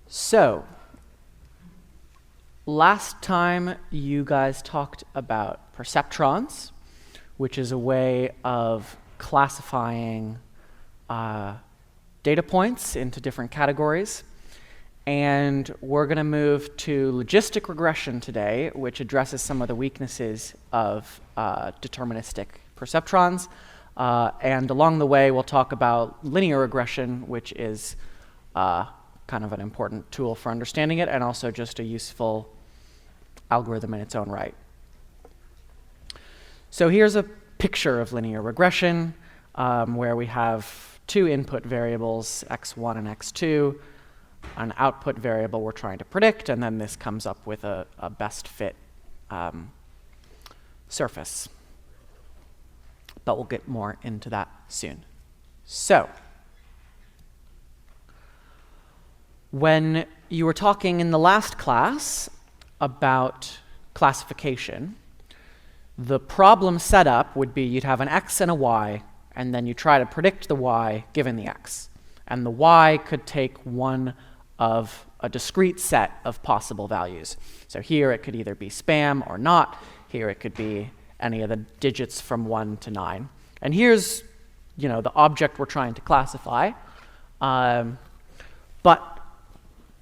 So, last time you guys talked about perceptrons, which is a way of classifying data points into different categories. And we're going to move to logistic regression today, which addresses some of the weaknesses of deterministic perceptrons. And along the way, we'll talk about linear regression, which is kind of an important tool for understanding it, and also just a useful algorithm in its own right. So here's a picture of linear regression, where we have two input variables, x1 and x2, an output variable we're trying to predict, and then this comes up with a best fit surface. But we'll get more into that soon. So, when you were talking in the last class about classification, the problem setup would be you'd have an x and a y, and then you try to predict the y given the x. And the y could take one of a discrete set of possible values. So here it could either be spam or not. Here it could be any of the digits from 1 to 9. And here's, the object we're trying to classify. But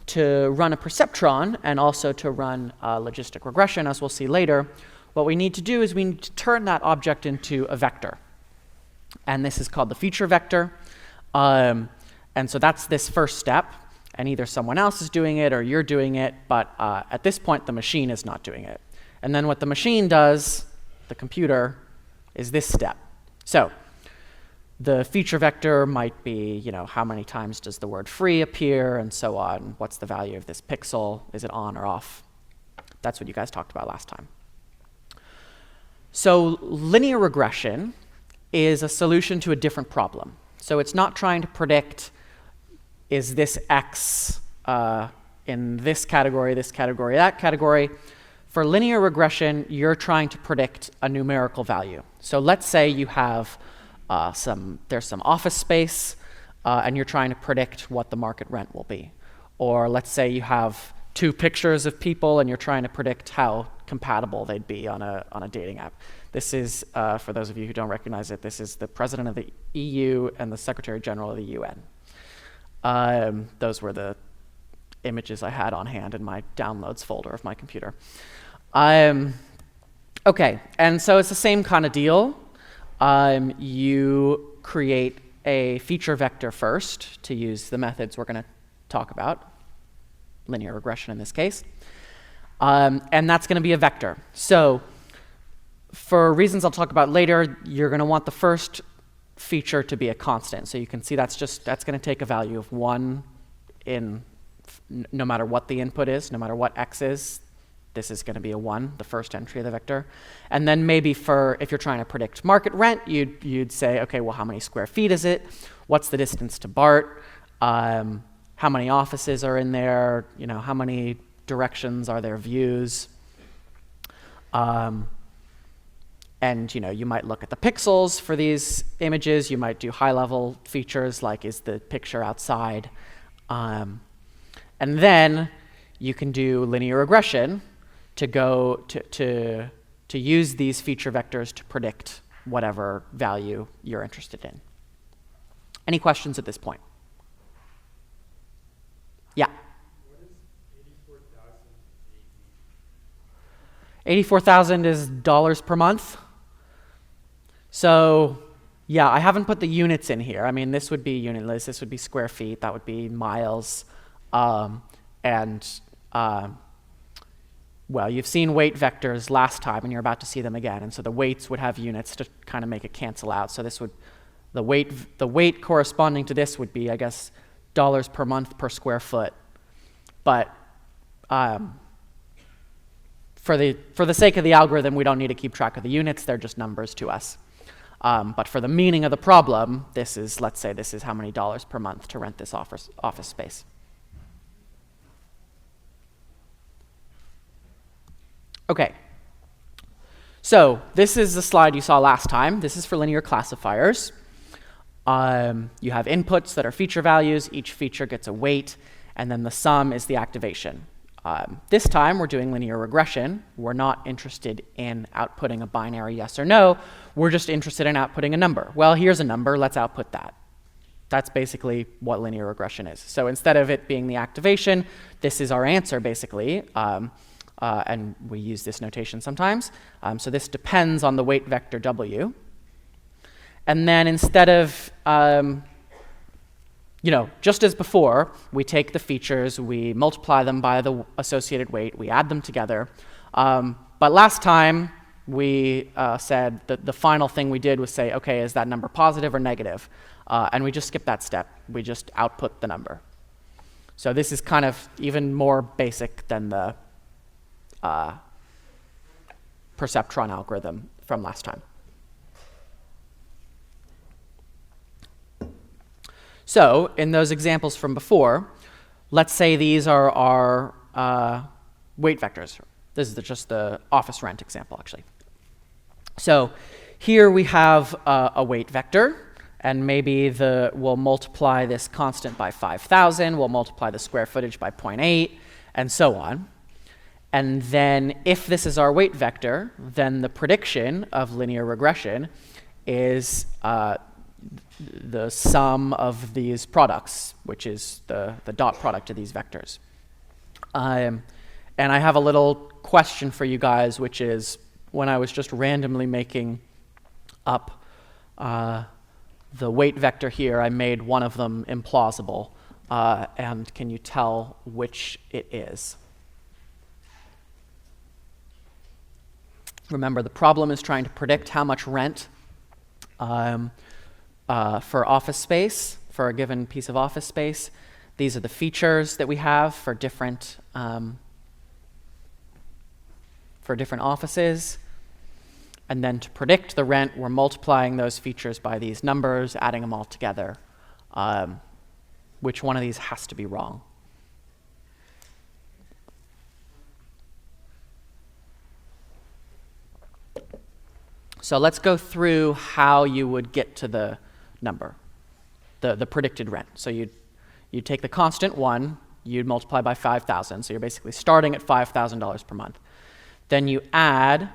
to run a perceptron and also to run logistic regression, as we'll see later, what we need to do is we need to turn that object into a vector. And this is called the feature vector. And so that's this first step. And either someone else is doing it or you're doing it, but at this point the machine is not doing it. And then what the machine does, the computer, is this step. So the feature vector might be, how many times does the word free appear, and so on. What's the value of this pixel? Is it on or off? That's what you guys talked about last time. So linear regression is a solution to a different problem. So it's not trying to predict, is this x in this category, that category. For linear regression, you're trying to predict a numerical value. So let's say you have there's some office space, and you're trying to predict what the market rent will be. Or let's say you have two pictures of people, and you're trying to predict how compatible they'd be on a dating app. This is, for those of you who don't recognize it, this is the President of the EU and the Secretary General of the UN. Those were the images I had on hand in my downloads folder of my computer. Okay, and so it's the same kind of deal. You create a feature vector first to use the methods we're going to talk about, linear regression in this case. And that's going to be a vector. So for reasons I'll talk about later, you're going to want the first feature to be a constant. So you can see that's going to take a value of 1 in no matter what the input is, no matter what x is. This is going to be a 1, the first entry of the vector. And then maybe if you're trying to predict market rent, you'd say, okay, well, how many square feet is it? What's the distance to BART? How many offices are in there? How many directions are there views? And you might look at the pixels for these images. You might do high-level features like, is the picture outside? And then you can do linear regression to go to use these feature vectors to predict whatever value you're interested in. Any questions at this point? Yeah. What is 84,000 84,000 is dollars per month. So yeah, I haven't put the units in here. I mean, this would be unitless. This would be square feet. That would be miles. Well, you've seen weight vectors last time, and you're about to see them again. And so the weights would have units to kind of make it cancel out. So this would, the weight corresponding to this would be, I guess, dollars per month per square foot. But for the sake of the algorithm, we don't need to keep track of the units. They're just numbers to us. But for the meaning of the problem, let's say this is how many dollars per month to rent this office space. Okay, so this is the slide you saw last time. This is for linear classifiers. You have inputs that are feature values. Each feature gets a weight, and then the sum is the activation. This time we're doing linear regression. We're not interested in outputting a binary yes or no. We're just interested in outputting a number. Well, here's a number. Let's output that. That's basically what linear regression is. So instead of it being the activation, this is our answer, basically. And we use this notation sometimes. So this depends on the weight vector W. And then instead of just as before, we take the features, we multiply them by the associated weight, we add them together. But last time, we said that the final thing we did was say, okay, is that number positive or negative? And we just skipped that step. We just output the number. So this is kind of even more basic than the perceptron algorithm from last time. So in those examples from before, let's say these are our weight vectors. This is just the office rent example, actually. So here we have a weight vector, and maybe we'll multiply this constant by 5,000, we'll multiply the square footage by 0.8, and so on. And then if this is our weight vector, then the prediction of linear regression is the sum of these products, which is the dot product of these vectors. And I have a little question for you guys, which is when I was just randomly making up the weight vector here, I made one of them implausible. And can you tell which it is? Remember, the problem is trying to predict how much rent for office space, for a given piece of office space. These are the features that we have for different offices. And then to predict the rent, we're multiplying those features by these numbers, adding them all together. Which one of these has to be wrong? So let's go through how you would get to the number, the predicted rent. So you'd take the constant 1, you'd multiply by 5,000. So you're basically starting at $5,000 per month. Then you add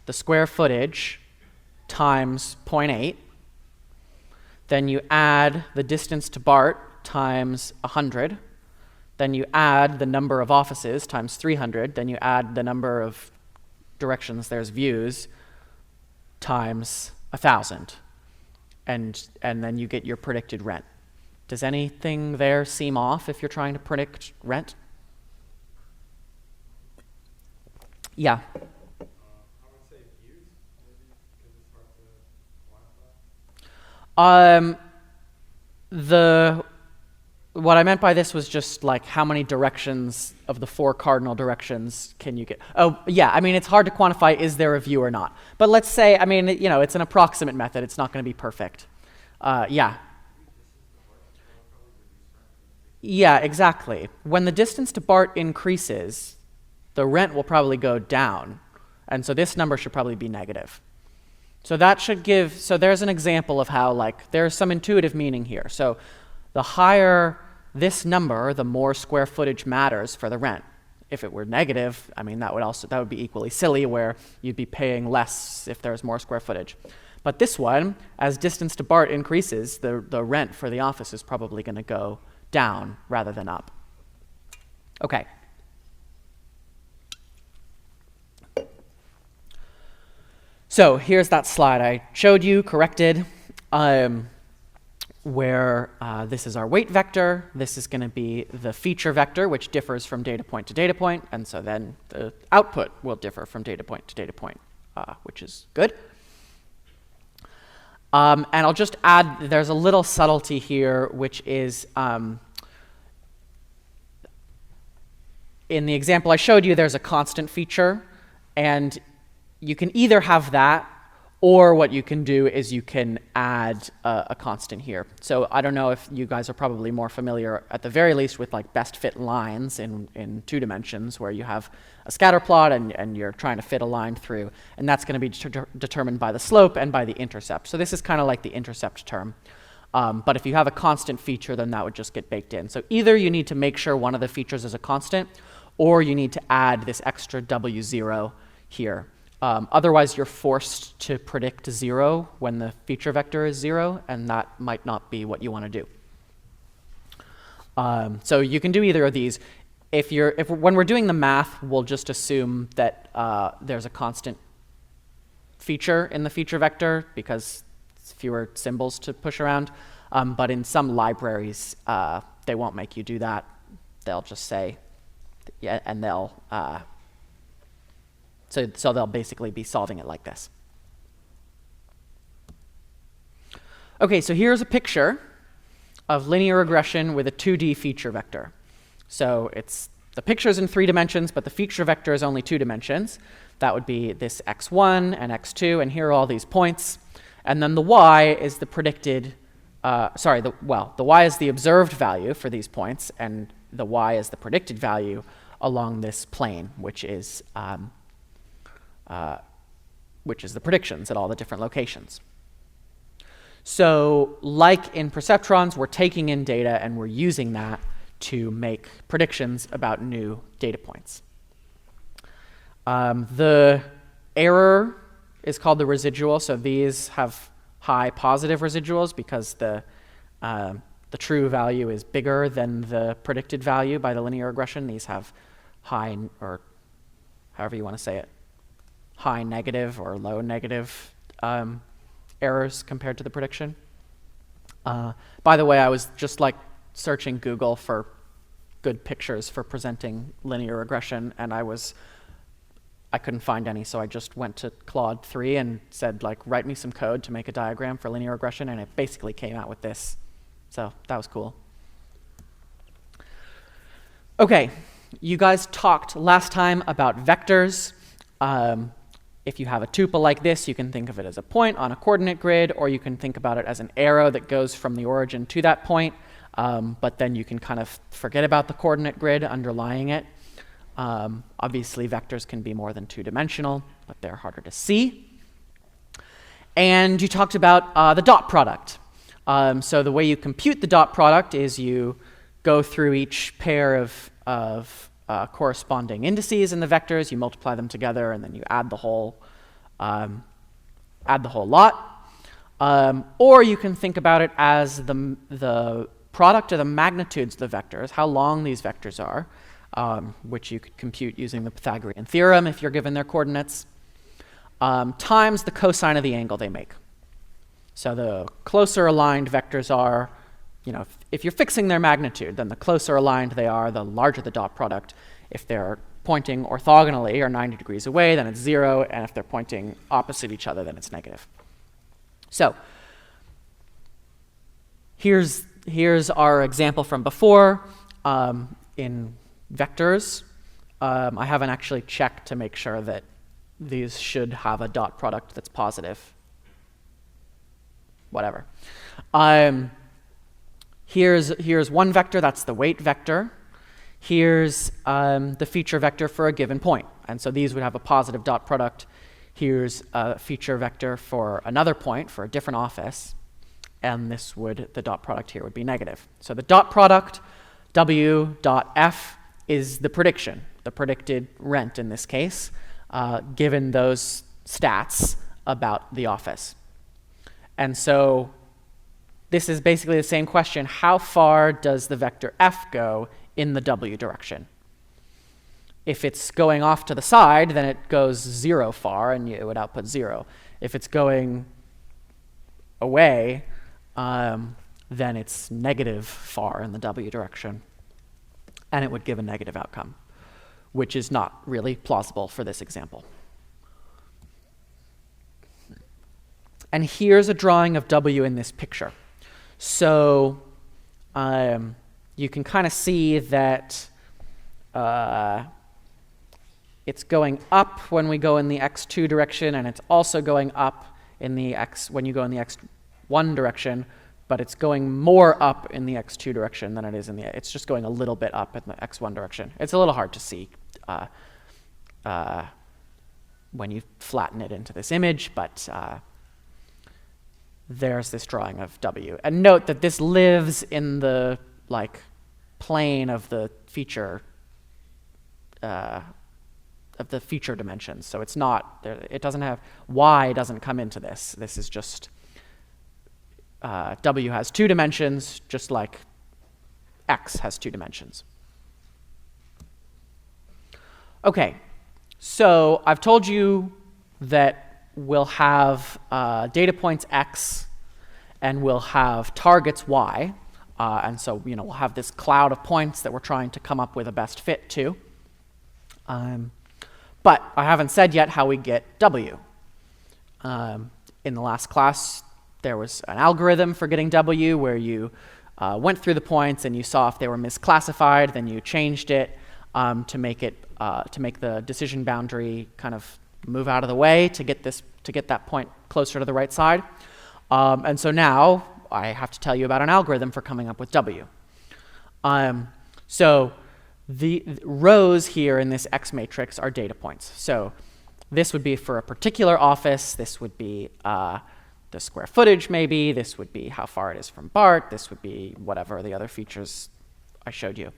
the square footage times 0.8. Then you add the distance to BART times 100. Then you add the number of offices times 300. Then you add the number of directions there's views times 1,000. And then you get your predicted rent. Does anything there seem off if you're trying to predict rent? Yeah. I would say views, maybe, because it's hard to quantify. What I meant by this was just like how many directions of the 4 cardinal directions can you get? Oh, yeah, I mean, it's hard to quantify is there a view or not. But let's say, I mean, it's an approximate method. It's not going to be perfect. Yeah. Yeah, exactly. When the distance to BART increases, the rent will probably go down. And so this number should probably be negative. So that should give, so there's an example of how there's some intuitive meaning here. So the higher this number, the more square footage matters for the rent. If it were negative, I mean, that would be equally silly, where you'd be paying less if there's more square footage. But this one, as distance to BART increases, the rent for the office is probably going to go down rather than up. Okay. So here's that slide I showed you, corrected. Where this is our weight vector, this is going to be the feature vector, which differs from data point to data point, and so then the output will differ from data point to data point, which is good. And I'll just add, there's a little subtlety here, which is in the example I showed you, there's a constant feature, and you can either have that, or what you can do is you can add a constant here. So I don't know if you guys are probably more familiar, at the very least, with best fit lines in 2 dimensions, where you have a scatter plot and you're trying to fit a line through, and that's going to be determined by the slope and by the intercept. So this is kind of like the intercept term. But if you have a constant feature, then that would just get baked in. So either you need to make sure one of the features is a constant, or you need to add this extra W0 here. Otherwise, you're forced to predict 0 when the feature vector is 0, and that might not be what you want to do. So you can do either of these. When we're doing the math, we'll just assume that there's a constant feature in the feature vector because it's fewer symbols to push around. But in some libraries, they won't make you do that. They'll just say, yeah, and they'll so they'll basically be solving it like this. Okay, so here's a picture of linear regression with a 2D feature vector. So the picture's in 3 dimensions, but the feature vector is only 2 dimensions. That would be this x1 and x2, and here are all these points. And then the y is the predicted, the y is the observed value for these points, and the y is the predicted value along this plane, which is the predictions at all the different locations. So like in perceptrons, we're taking in data and we're using that to make predictions about new data points. The error is called the residual, so these have high positive residuals because the true value is bigger than the predicted value by the linear regression. These have high, or however you want to say it, high negative or low negative errors compared to the prediction. By the way, I was just searching Google for good pictures for presenting linear regression, and I couldn't find any, so I just went to Claude 3 and said, write me some code to make a diagram for linear regression, and it basically came out with this. So that was cool. Okay, you guys talked last time about vectors. If you have a tuple like this, you can think of it as a point on a coordinate grid, or you can think about it as an arrow that goes from the origin to that point, but then you can kind of forget about the coordinate grid underlying it. Obviously, vectors can be more than 2-dimensional, but they're harder to see. And you talked about the dot product. So the way you compute the dot product is you go through each pair of corresponding indices in the vectors, you multiply them together, and then you add the whole lot. Or you can think about it as the product of the magnitudes of the vectors, how long these vectors are, which you could compute using the Pythagorean theorem if you're given their coordinates, times the cosine of the angle they make. So the closer aligned vectors are, if you're fixing their magnitude, then the closer aligned they are, the larger the dot product. If they're pointing orthogonally or 90 degrees away, then it's 0, and if they're pointing opposite each other, then it's negative. So here's our example from before. In vectors, I haven't actually checked to make sure that these should have a dot product that's positive. Whatever. Here's one vector, that's the weight vector. Here's the feature vector for a given point. And so these would have a positive dot product. Here's a feature vector for another point for a different office. And the dot product here would be negative. So the dot product, W dot F, is the prediction, the predicted rent in this case, given those stats about the office. And so this is basically the same question. How far does the vector F go in the W direction? If it's going off to the side, then it goes 0 far, and it would output 0. If it's going away, then it's negative far in the W direction, and it would give a negative outcome, which is not really plausible for this example. And here's a drawing of W in this picture. So you can kind of see that it's going up when we go in the x2 direction, and it's also going up in the when you go in the x1 direction, but it's going more up in the x2 direction than it is in the, it's just going a little bit up in the x1 direction. It's a little hard to see when you flatten it into this image, but there's this drawing of W. And note that this lives in the plane of the feature dimensions. So it's not, it doesn't have, Y doesn't come into this. This is just, W has 2 dimensions, just like X has 2 dimensions. Okay, so I've told you that we'll have data points X and we'll have targets Y. And so, we'll have this cloud of points that we're trying to come up with a best fit to. But I haven't said yet how we get W. In the last class, there was an algorithm for getting W where you went through the points and you saw if they were misclassified, then you changed it to make the decision boundary kind of move out of the way to get that point closer to the right side. And so now I have to tell you about an algorithm for coming up with W. So the rows here in this X matrix are data points. So this would be for a particular office. This would be the square footage, maybe. This would be how far it is from BART. This would be whatever the other features I showed you.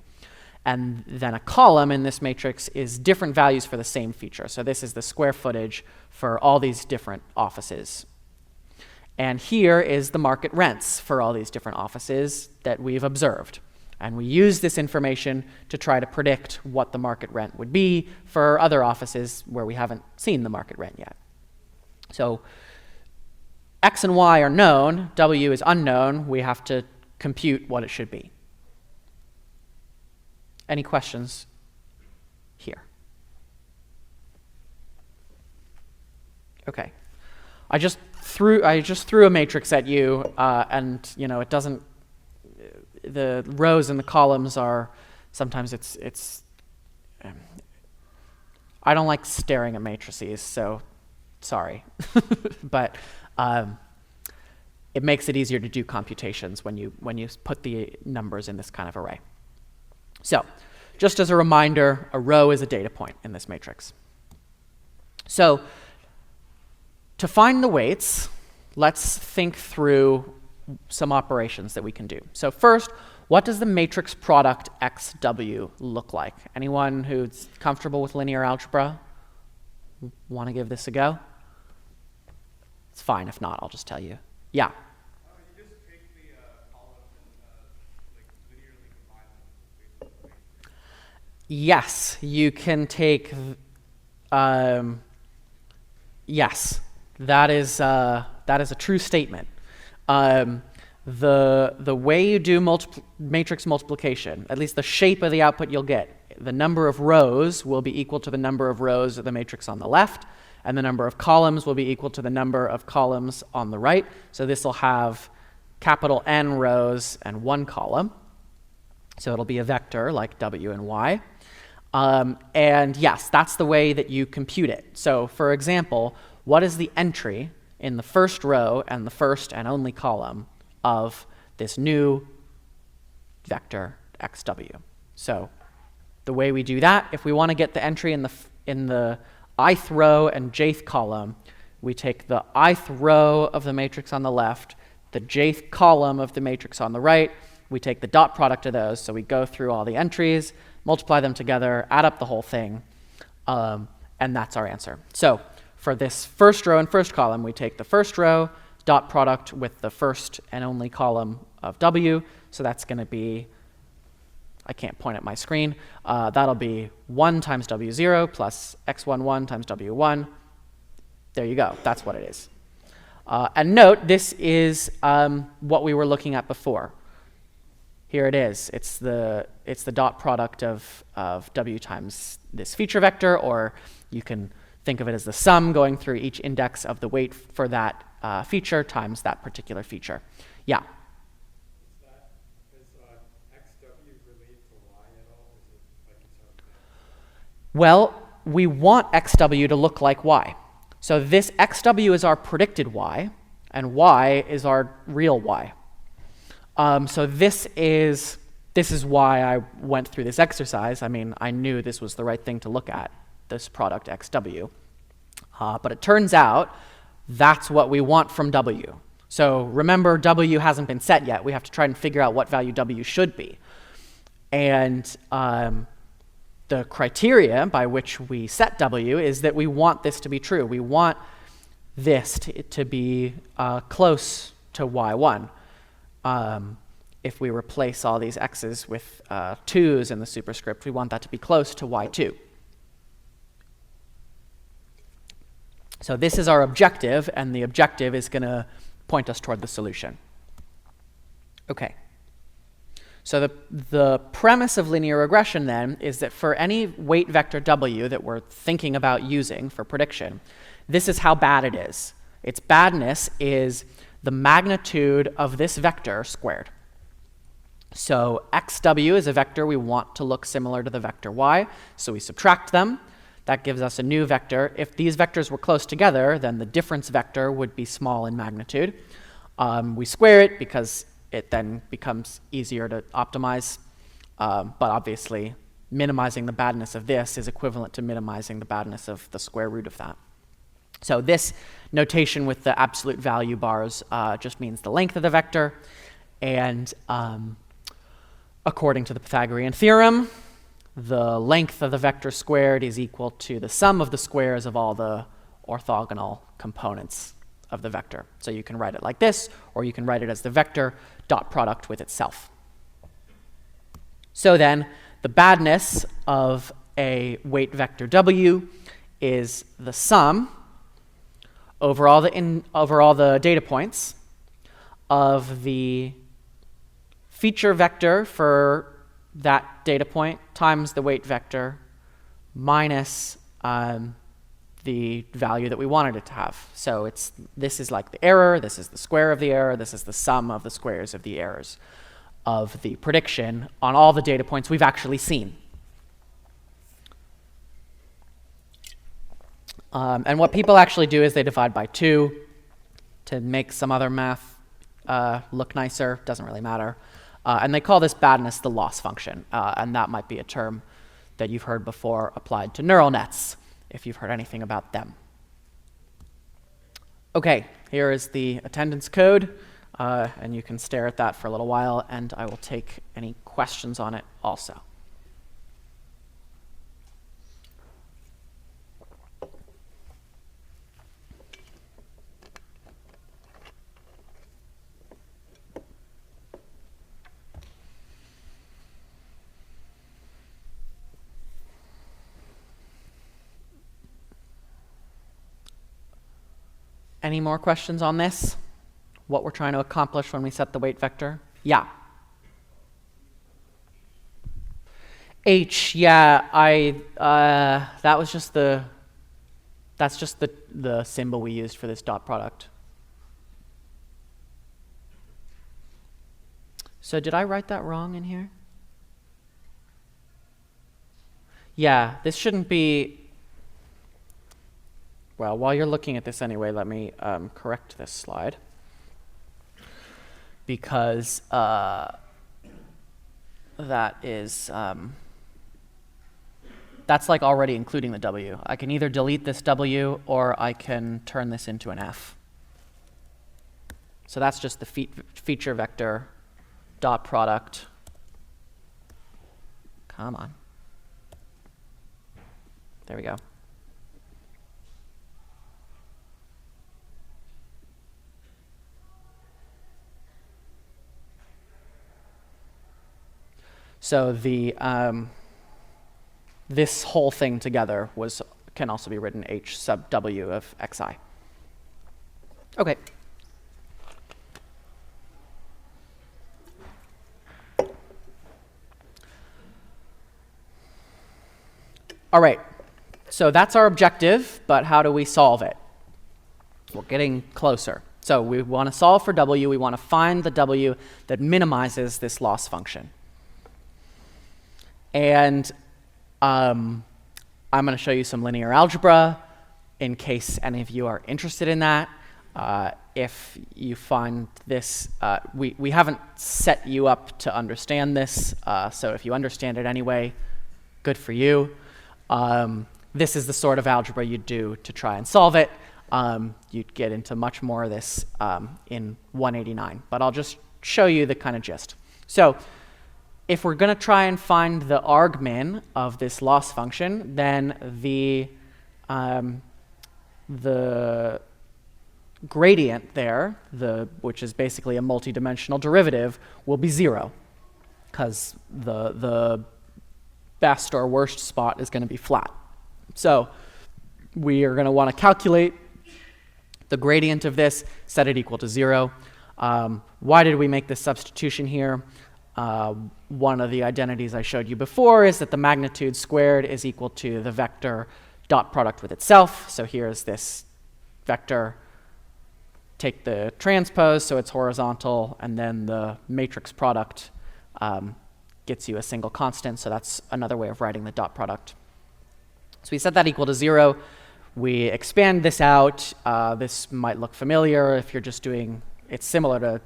And then a column in this matrix is different values for the same feature. So this is the square footage for all these different offices. And here is the market rents for all these different offices that we've observed. And we use this information to try to predict what the market rent would be for other offices where we haven't seen the market rent yet. So X and Y are known, W is unknown. We have to compute what it should be. Any questions here? Okay. I just threw a matrix at you, and it doesn't. The rows and the columns are sometimes it's. I don't like staring at matrices, so sorry, but it makes it easier to do computations when you put the numbers in this kind of array. So, just as a reminder, a row is a data point in this matrix. So, to find the weights, let's think through some operations that we can do. So first, what does the matrix product XW look like? Anyone who's comfortable with linear algebra want to give this a go? It's fine. If not, I'll just tell you. Yeah? You just take the columns and linearly combine them with the weight. Yes, you can take. Yes, that is a true statement. The way you do matrix multiplication, at least the shape of the output you'll get, the number of rows will be equal to the number of rows of the matrix on the left, and the number of columns will be equal to the number of columns on the right. So this will have capital N rows and 1 column. So it'll be a vector like W and Y. And yes, that's the way that you compute it. So for example, what is the entry in the first row and the first and only column of this new vector XW? So the way we do that, if we want to get the entry in the ith row and jth column, we take the ith row of the matrix on the left, the jth column of the matrix on the right, we take the dot product of those, so we go through all the entries, multiply them together, add up the whole thing, and that's our answer. So for this first row and first column, we take the first row, dot product with the first and only column of W, so that's going to be, I can't point at my screen, that'll be 1 times W0 plus X11 times W1. There you go, that's what it is. And note, this is what we were looking at before. Here it is. It's the dot product of W times this feature vector, or you can think of it as the sum going through each index of the weight for that feature times that particular feature. Yeah? Is XW related to Y at all? Is it like its own thing? Well, we want XW to look like Y. So this XW is our predicted Y, and Y is our real Y. So this is why I went through this exercise. I mean, I knew this was the right thing to look at, this product XW. But it turns out that's what we want from W. So remember, W hasn't been set yet. We have to try and figure out what value W should be. And the criteria by which we set W is that we want this to be true. We want this to be close to Y1. If we replace all these x's with 2's in the superscript, we want that to be close to Y2. So this is our objective, and the objective is going to point us toward the solution. Okay. So the premise of linear regression then is that for any weight vector W that we're thinking about using for prediction, this is how bad it is. Its badness is the magnitude of this vector squared. So xw is a vector we want to look similar to the vector y, so we subtract them. That gives us a new vector. If these vectors were close together, then the difference vector would be small in magnitude. We square it because it then becomes easier to optimize, but obviously minimizing the badness of this is equivalent to minimizing the badness of the square root of that. So this notation with the absolute value bars just means the length of the vector, and according to the Pythagorean theorem, the length of the vector squared is equal to the sum of the squares of all the orthogonal components of the vector. So you can write it like this, or you can write it as the vector dot product with itself. So then, the badness of a weight vector W is the sum over all the data points of the feature vector for that data point times the weight vector minus the value that we wanted it to have. So this is like the error, this is the square of the error, this is the sum of the squares of the errors of the prediction on all the data points we've actually seen. And what people actually do is they divide by 2 to make some other math look nicer, doesn't really matter. And they call this badness the loss function, and that might be a term that you've heard before applied to neural nets, if you've heard anything about them. Okay, here is the attendance code, and you can stare at that for a little while, and I will take any questions on it also. Any more questions on this? What we're trying to accomplish when we set the weight vector? Yeah. H, yeah, that's just the symbol we used for this dot product. So did I write that wrong in here? Yeah, this shouldn't be. Well, while you're looking at this anyway, let me correct this slide, because that is that's like already including the W. I can either delete this W or I can turn this into an F. So that's just the feature vector dot product. Come on. There we go. So the this whole thing together can also be written H sub W of xi. Okay. All right. So that's our objective, but how do we solve it? We're getting closer. So we want to solve for W. We want to find the W that minimizes this loss function. And I'm going to show you some linear algebra in case any of you are interested in that. If you find this, we haven't set you up to understand this, so if you understand it anyway, good for you. This is the sort of algebra you do to try and solve it. You'd get into much more of this in 189, but I'll just show you the kind of gist. So if we're going to try and find the argmin of this loss function, then the gradient there, which is basically a multidimensional derivative, will be 0, because the best or worst spot is going to be flat. So we are going to want to calculate the gradient of this, set it equal to 0. Why did we make this substitution here? One of the identities I showed you before is that the magnitude squared is equal to the vector dot product with itself. So here's this vector. Take the transpose, so it's horizontal, and then the matrix product gets you a single constant, so that's another way of writing the dot product. So we set that equal to 0. We expand this out. This might look familiar if you're just doing, it's similar to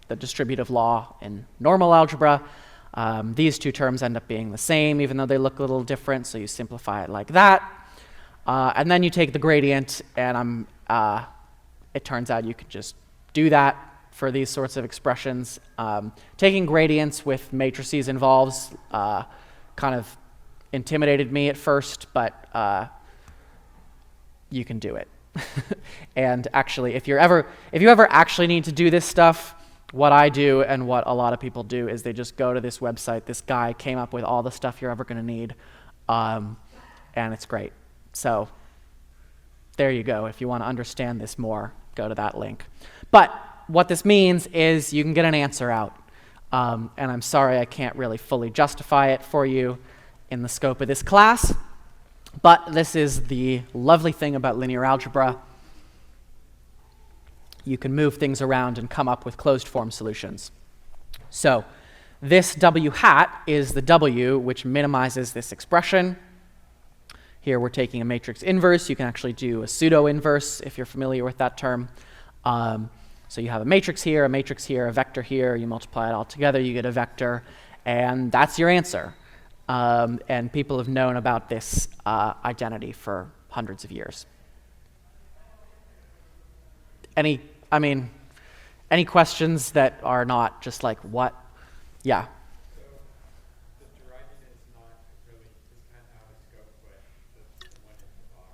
the distributive law in normal algebra. These two terms end up being the same, even though they look a little different, so you simplify it like that. And then you take the gradient, and it turns out you can just do that for these sorts of expressions. Taking gradients with matrices involves kind of intimidated me at first, but you can do it. And actually, if you ever actually need to do this stuff, what I do and what a lot of people do is they just go to this website. This guy came up with all the stuff you're ever going to need, and it's great. So there you go. If you want to understand this more, go to that link. But what this means is you can get an answer out. And I'm sorry I can't really fully justify it for you in the scope of this class. But this is the lovely thing about linear algebra. You can move things around and come up with closed form solutions. So this W hat is the W which minimizes this expression. Here we're taking a matrix inverse. You can actually do a pseudo inverse if you're familiar with that term. So you have a matrix here, a vector here. You multiply it all together, you get a vector, and that's your answer. And people have known about this identity for hundreds of years. Any questions that are not just like, what? Yeah. So the deriving is not really, it's kind of out of scope, but the one in the box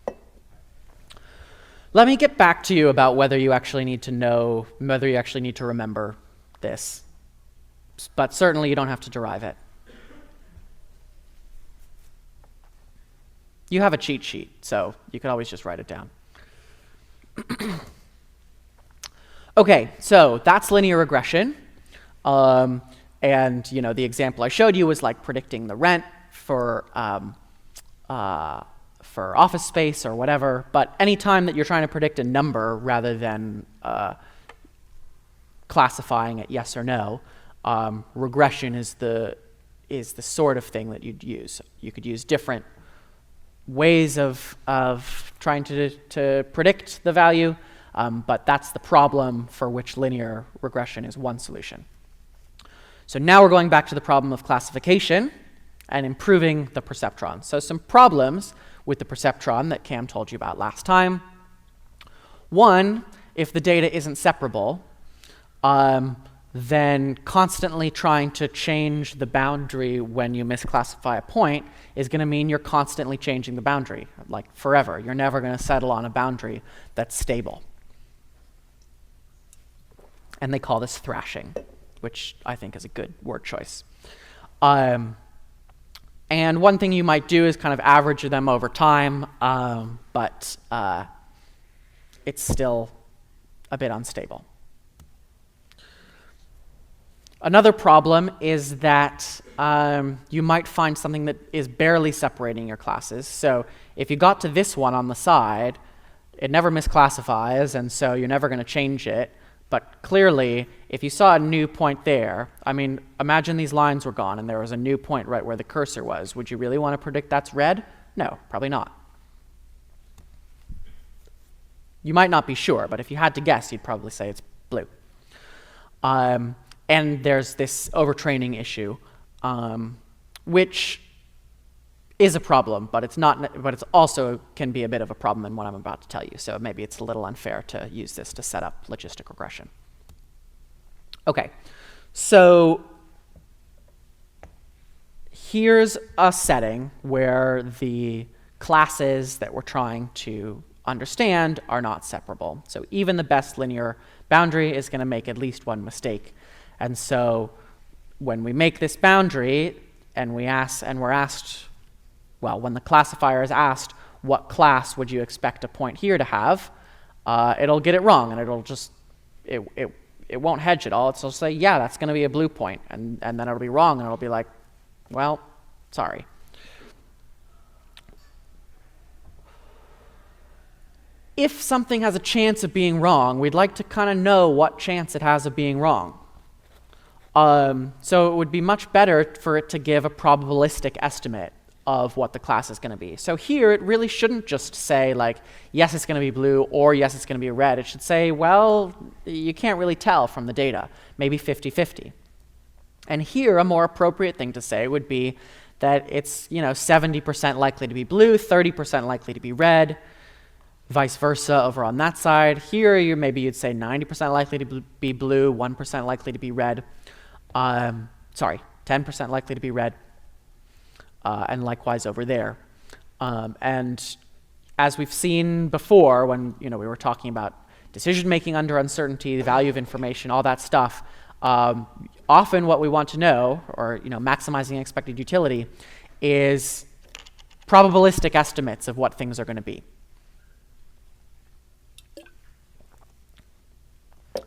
is. Let me get back to you about whether you actually need to know, whether you actually need to remember this. But certainly you don't have to derive it. You have a cheat sheet, so you could always just write it down. Okay, so that's linear regression. And the example I showed you was like predicting the rent for office space or whatever. But any time that you're trying to predict a number rather than classifying it yes or no, regression is the sort of thing that you'd use. You could use different ways of trying to predict the value, but that's the problem for which linear regression is one solution. So now we're going back to the problem of classification and improving the perceptron. So some problems with the perceptron that Cam told you about last time. One, if the data isn't separable, then constantly trying to change the boundary when you misclassify a point is going to mean you're constantly changing the boundary, like forever. You're never going to settle on a boundary that's stable. And they call this thrashing, which I think is a good word choice. And one thing you might do is kind of average them over time, but it's still a bit unstable. Another problem is that you might find something that is barely separating your classes. So if you got to this one on the side, it never misclassifies, and so you're never going to change it. But clearly, if you saw a new point there, I mean, imagine these lines were gone and there was a new point right where the cursor was. Would you really want to predict that's red? No, probably not. You might not be sure, but if you had to guess, you'd probably say it's blue. And there's this overtraining issue, which is a problem, but it's not. But it's also can be a bit of a problem in what I'm about to tell you. So maybe it's a little unfair to use this to set up logistic regression. Okay, so here's a setting where the classes that we're trying to understand are not separable. So even the best linear boundary is going to make at least one mistake. And so when we make this boundary and we're asked, well, when the classifier is asked, what class would you expect a point here to have, it'll get it wrong, and it'll just, it won't hedge at all. It'll say, yeah, that's going to be a blue point, and then it'll be wrong, and it'll be like, well, sorry. If something has a chance of being wrong, we'd like to kind of know what chance it has of being wrong. So it would be much better for it to give a probabilistic estimate of what the class is going to be. So here, it really shouldn't just say, like, yes, it's going to be blue, or yes, it's going to be red. It should say, well, you can't really tell from the data, maybe 50-50. And here, a more appropriate thing to say would be that it's 70% likely to be blue, 30% likely to be red, vice versa over on that side. Here, maybe you'd say 90% likely to be blue, 1% likely to be red. 10% likely to be red, and likewise over there. And as we've seen before, when we were talking about decision-making under uncertainty, the value of information, all that stuff, often what we want to know, or maximizing expected utility, is probabilistic estimates of what things are going to be.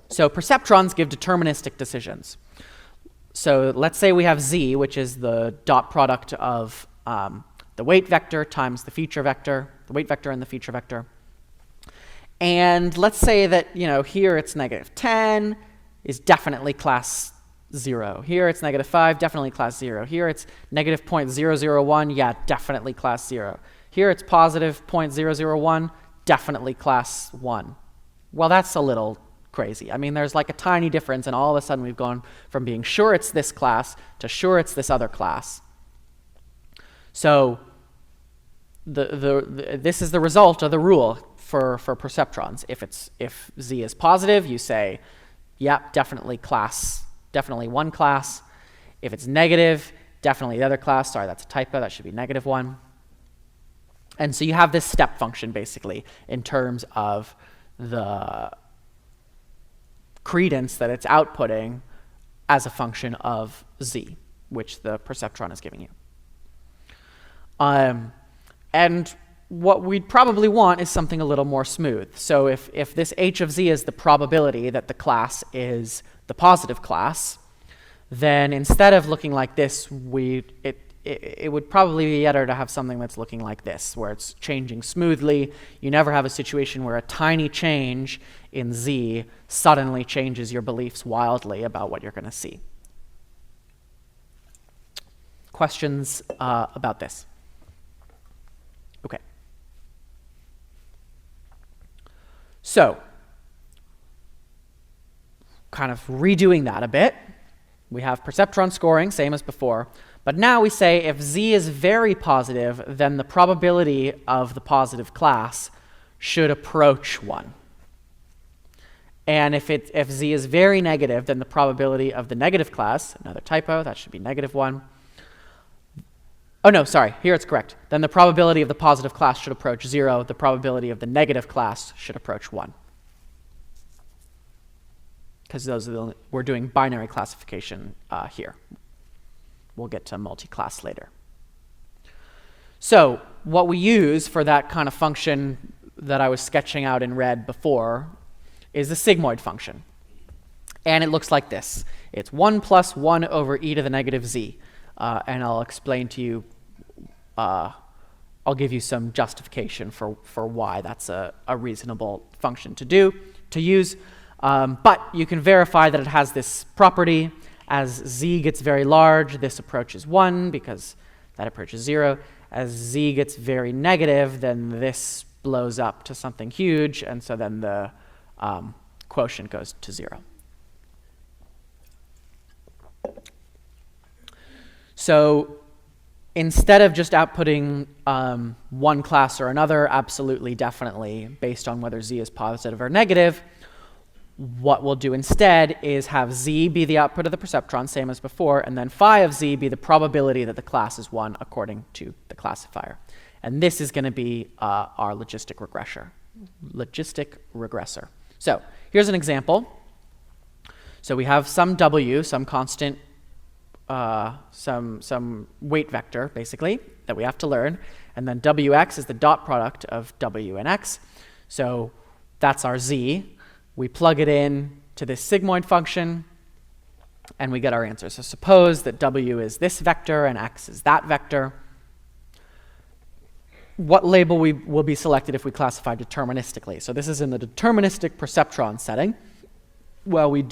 So perceptrons give deterministic decisions. So let's say we have Z, which is the dot product of the weight vector times the feature vector, the weight vector and the feature vector. And let's say that here it's -10 is definitely class 0. Here it's -5, definitely class 0. Here it's -0.001, yeah, definitely class 0. Here it's positive 0.001, definitely class 1. Well, that's a little crazy. I mean, there's like a tiny difference, and all of a sudden we've gone from being sure it's this class to sure it's this other class. So this is the result of the rule for perceptrons. If Z is positive, you say, yep, definitely one class. If it's negative, definitely the other class. Sorry, that's a typo. That should be -1. And so you have this step function, basically, in terms of the credence that it's outputting as a function of Z, which the perceptron is giving you. And what we'd probably want is something a little more smooth. So if this h of Z is the probability that the class is the positive class, then instead of looking like this, it would probably be better to have something that's looking like this, where it's changing smoothly. You never have a situation where a tiny change in Z suddenly changes your beliefs wildly about what you're going to see. Questions about this? Okay. So, kind of redoing that a bit, we have perceptron scoring, same as before. But now we say if Z is very positive, then the probability of the positive class should approach 1. And if Z is very negative, then the probability of the negative class, another typo, that should be -1. Oh no, sorry, here it's correct. Then the probability of the positive class should approach 0. The probability of the negative class should approach 1. Because we're doing binary classification here. We'll get to multiclass later. So what we use for that kind of function that I was sketching out in red before is the sigmoid function. And it looks like this. It's 1 plus 1 over e to the negative z. And I'll explain to you, I'll give you some justification for why that's a reasonable function to use. But you can verify that it has this property. As z gets very large, this approaches 1 because that approaches 0. As z gets very negative, then this blows up to something huge, and so then the quotient goes to 0. So instead of just outputting one class or another, absolutely, definitely, based on whether z is positive or negative, what we'll do instead is have z be the output of the perceptron, same as before, and then phi of z be the probability that the class is 1 according to the classifier. And this is going to be our logistic regressor. So here's an example. So we have some w, some constant, some weight vector, basically, that we have to learn. And then wx is the dot product of w and x. So that's our z. We plug it in to this sigmoid function, and we get our answer. So suppose that w is this vector and x is that vector. What label will be selected if we classify deterministically? So this is in the deterministic perceptron setting. Well, we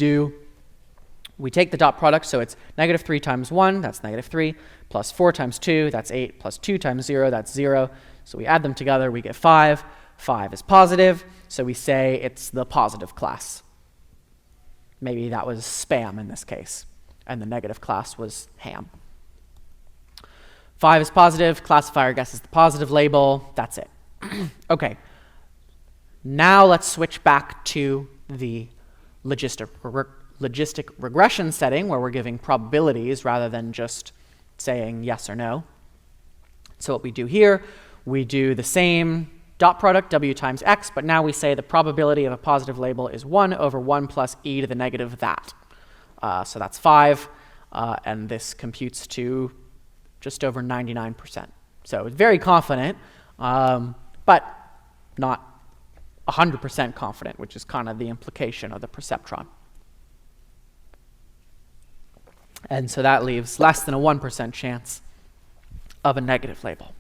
take the dot product, so it's -3 times 1, that's -3, plus 4 times 2, that's 8, plus 2 times 0, that's 0. So we add them together, we get 5. 5 is positive, so we say it's the positive class. Maybe that was spam in this case, and the negative class was ham. 5 is positive, classifier guesses the positive label, that's it. Okay, now let's switch back to the logistic regression setting where we're giving probabilities rather than just saying yes or no. So what we do here, we do the same dot product, w times x, but now we say the probability of a positive label is 1 over 1 plus e to the negative that. So that's 5, and this computes to just over 99%. So it's very confident, but not 100% confident, which is kind of the implication of the perceptron. And so that leaves less than a 1% chance of a negative label.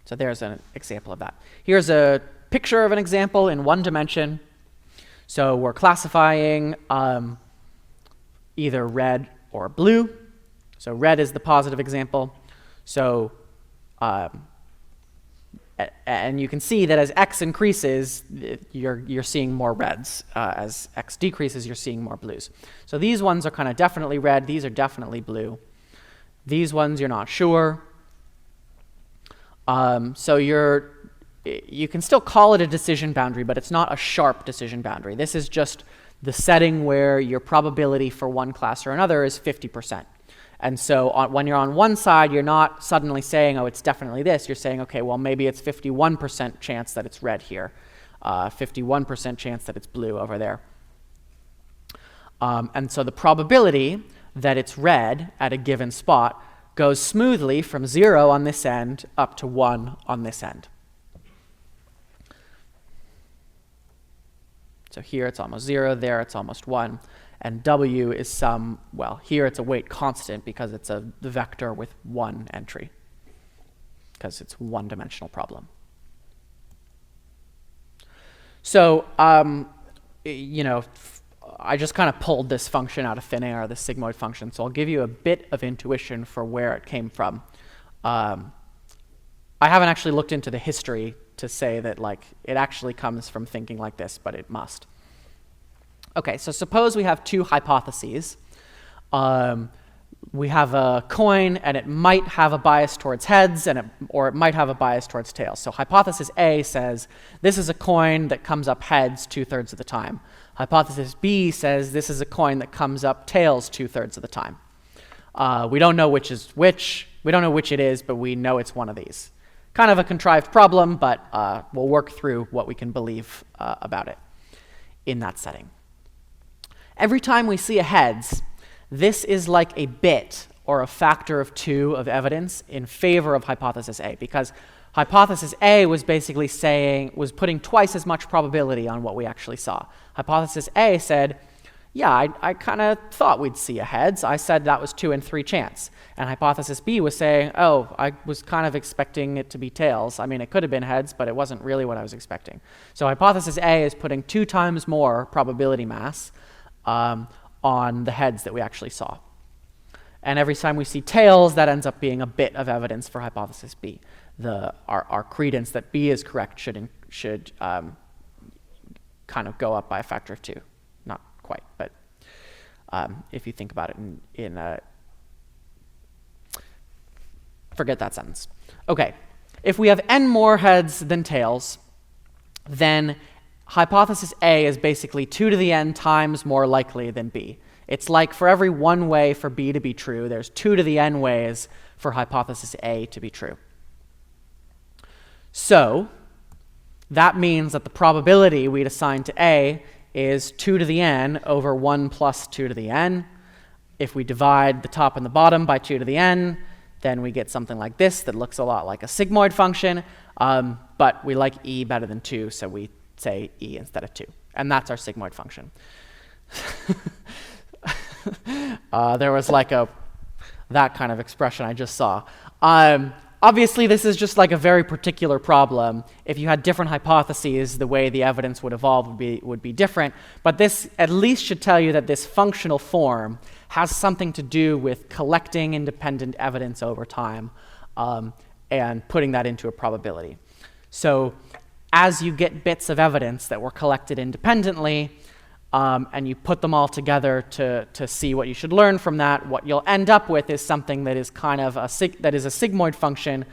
So there's an example of that. Here's a picture of an example in one dimension. So we're classifying either red or blue. So red is the positive example. So, and you can see that as x increases, you're seeing more reds. As x decreases, you're seeing more blues. So these ones are kind of definitely red. These are definitely blue. These ones you're not sure. So you can still call it a decision boundary, but it's not a sharp decision boundary. This is just the setting where your probability for one class or another is 50%. And so when you're on one side, you're not suddenly saying, oh, it's definitely this. You're saying, okay, well, maybe it's 51% chance that it's red here, 51% chance that it's blue over there. And so the probability that it's red at a given spot goes smoothly from 0 on this end up to 1 on this end. So here it's almost 0, there it's almost 1. And w is some, well, here it's a weight constant because it's the vector with one entry, because it's a one-dimensional problem. So, you know, I just kind of pulled this function out of thin air, the sigmoid function, so I'll give you a bit of intuition for where it came from. I haven't actually looked into the history to say that, like, it actually comes from thinking like this, but it must. Okay, so suppose we have two hypotheses. We have a coin, and it might have a bias towards heads, or it might have a bias towards tails. So hypothesis A says, this is a coin that comes up heads 2/3 of the time. Hypothesis B says, this is a coin that comes up tails 2/3 of the time. We don't know which is which. We don't know which it is, but we know it's one of these. Kind of a contrived problem, but we'll work through what we can believe about it in that setting. Every time we see a heads, this is like a bit or a factor of 2 of evidence in favor of hypothesis A, because hypothesis A was basically was putting twice as much probability on what we actually saw. Hypothesis A said, yeah, I kind of thought we'd see a heads. I said that was 2 in 3 chance. And hypothesis B was saying, oh, I was kind of expecting it to be tails. I mean, it could have been heads, but it wasn't really what I was expecting. So hypothesis A is putting 2 times more probability mass on the heads that we actually saw. And every time we see tails, that ends up being a bit of evidence for hypothesis B. Our credence that B is correct should kind of go up by a factor of 2. Not quite, but forget that sentence. Okay, if we have n more heads than tails, then hypothesis A is basically 2 to the n times more likely than B. It's like for every one way for B to be true, there's 2 to the n ways for hypothesis A to be true. So that means that the probability we'd assign to A is 2 to the n over 1 plus 2 to the n. If we divide the top and the bottom by 2 to the n, then we get something like this that looks a lot like a sigmoid function, but we like e better than 2, so we say e instead of 2. And that's our sigmoid function. There was like that kind of expression I just saw. Obviously, this is just like a very particular problem. If you had different hypotheses, the way the evidence would evolve would be different. But this at least should tell you that this functional form has something to do with collecting independent evidence over time and putting that into a probability. So as you get bits of evidence that were collected independently, and you put them all together to see what you should learn from that, what you'll end up with is something that is kind of a sigmoid function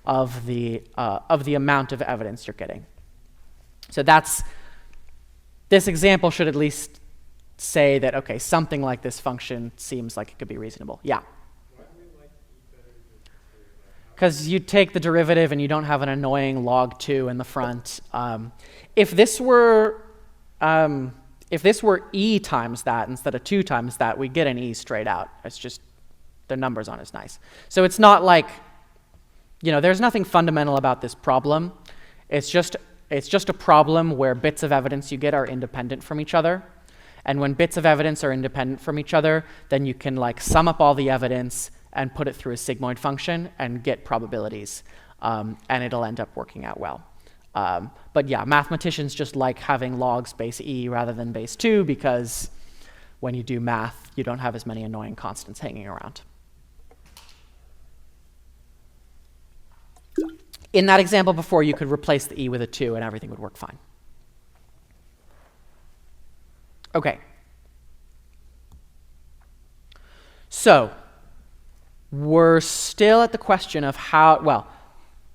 of the amount of evidence you're getting. So this example should at least say that, okay, something like this function seems like it could be reasonable. Yeah? Why do we like e better than 2? Because you take the derivative and you don't have an annoying log 2 in the front. If this were e times that instead of 2 times that, we get an e straight out. It's just the numbers aren't as nice. So it's not like, there's nothing fundamental about this problem. It's just a problem where bits of evidence you get are independent from each other. And when bits of evidence are independent from each other, then you can like sum up all the evidence and put it through a sigmoid function and get probabilities. And it'll end up working out well. But yeah, mathematicians just like having logs base e rather than base 2 because when you do math, you don't have as many annoying constants hanging around. In that example before, you could replace the e with a 2 and everything would work fine. Okay. So we're still at the question of how, well,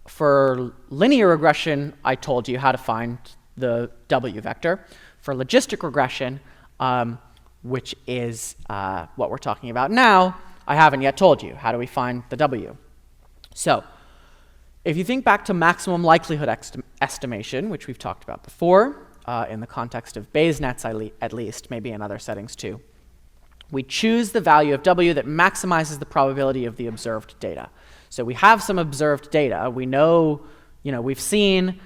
for linear regression, I told you how to find the W vector. For logistic regression, which is what we're talking about now, I haven't yet told you. How do we find the W? So if you think back to maximum likelihood estimation, which we've talked about before, in the context of Bayes nets at least, maybe in other settings too, we choose the value of W that maximizes the probability of the observed data. So we have some observed data. We know, we've seen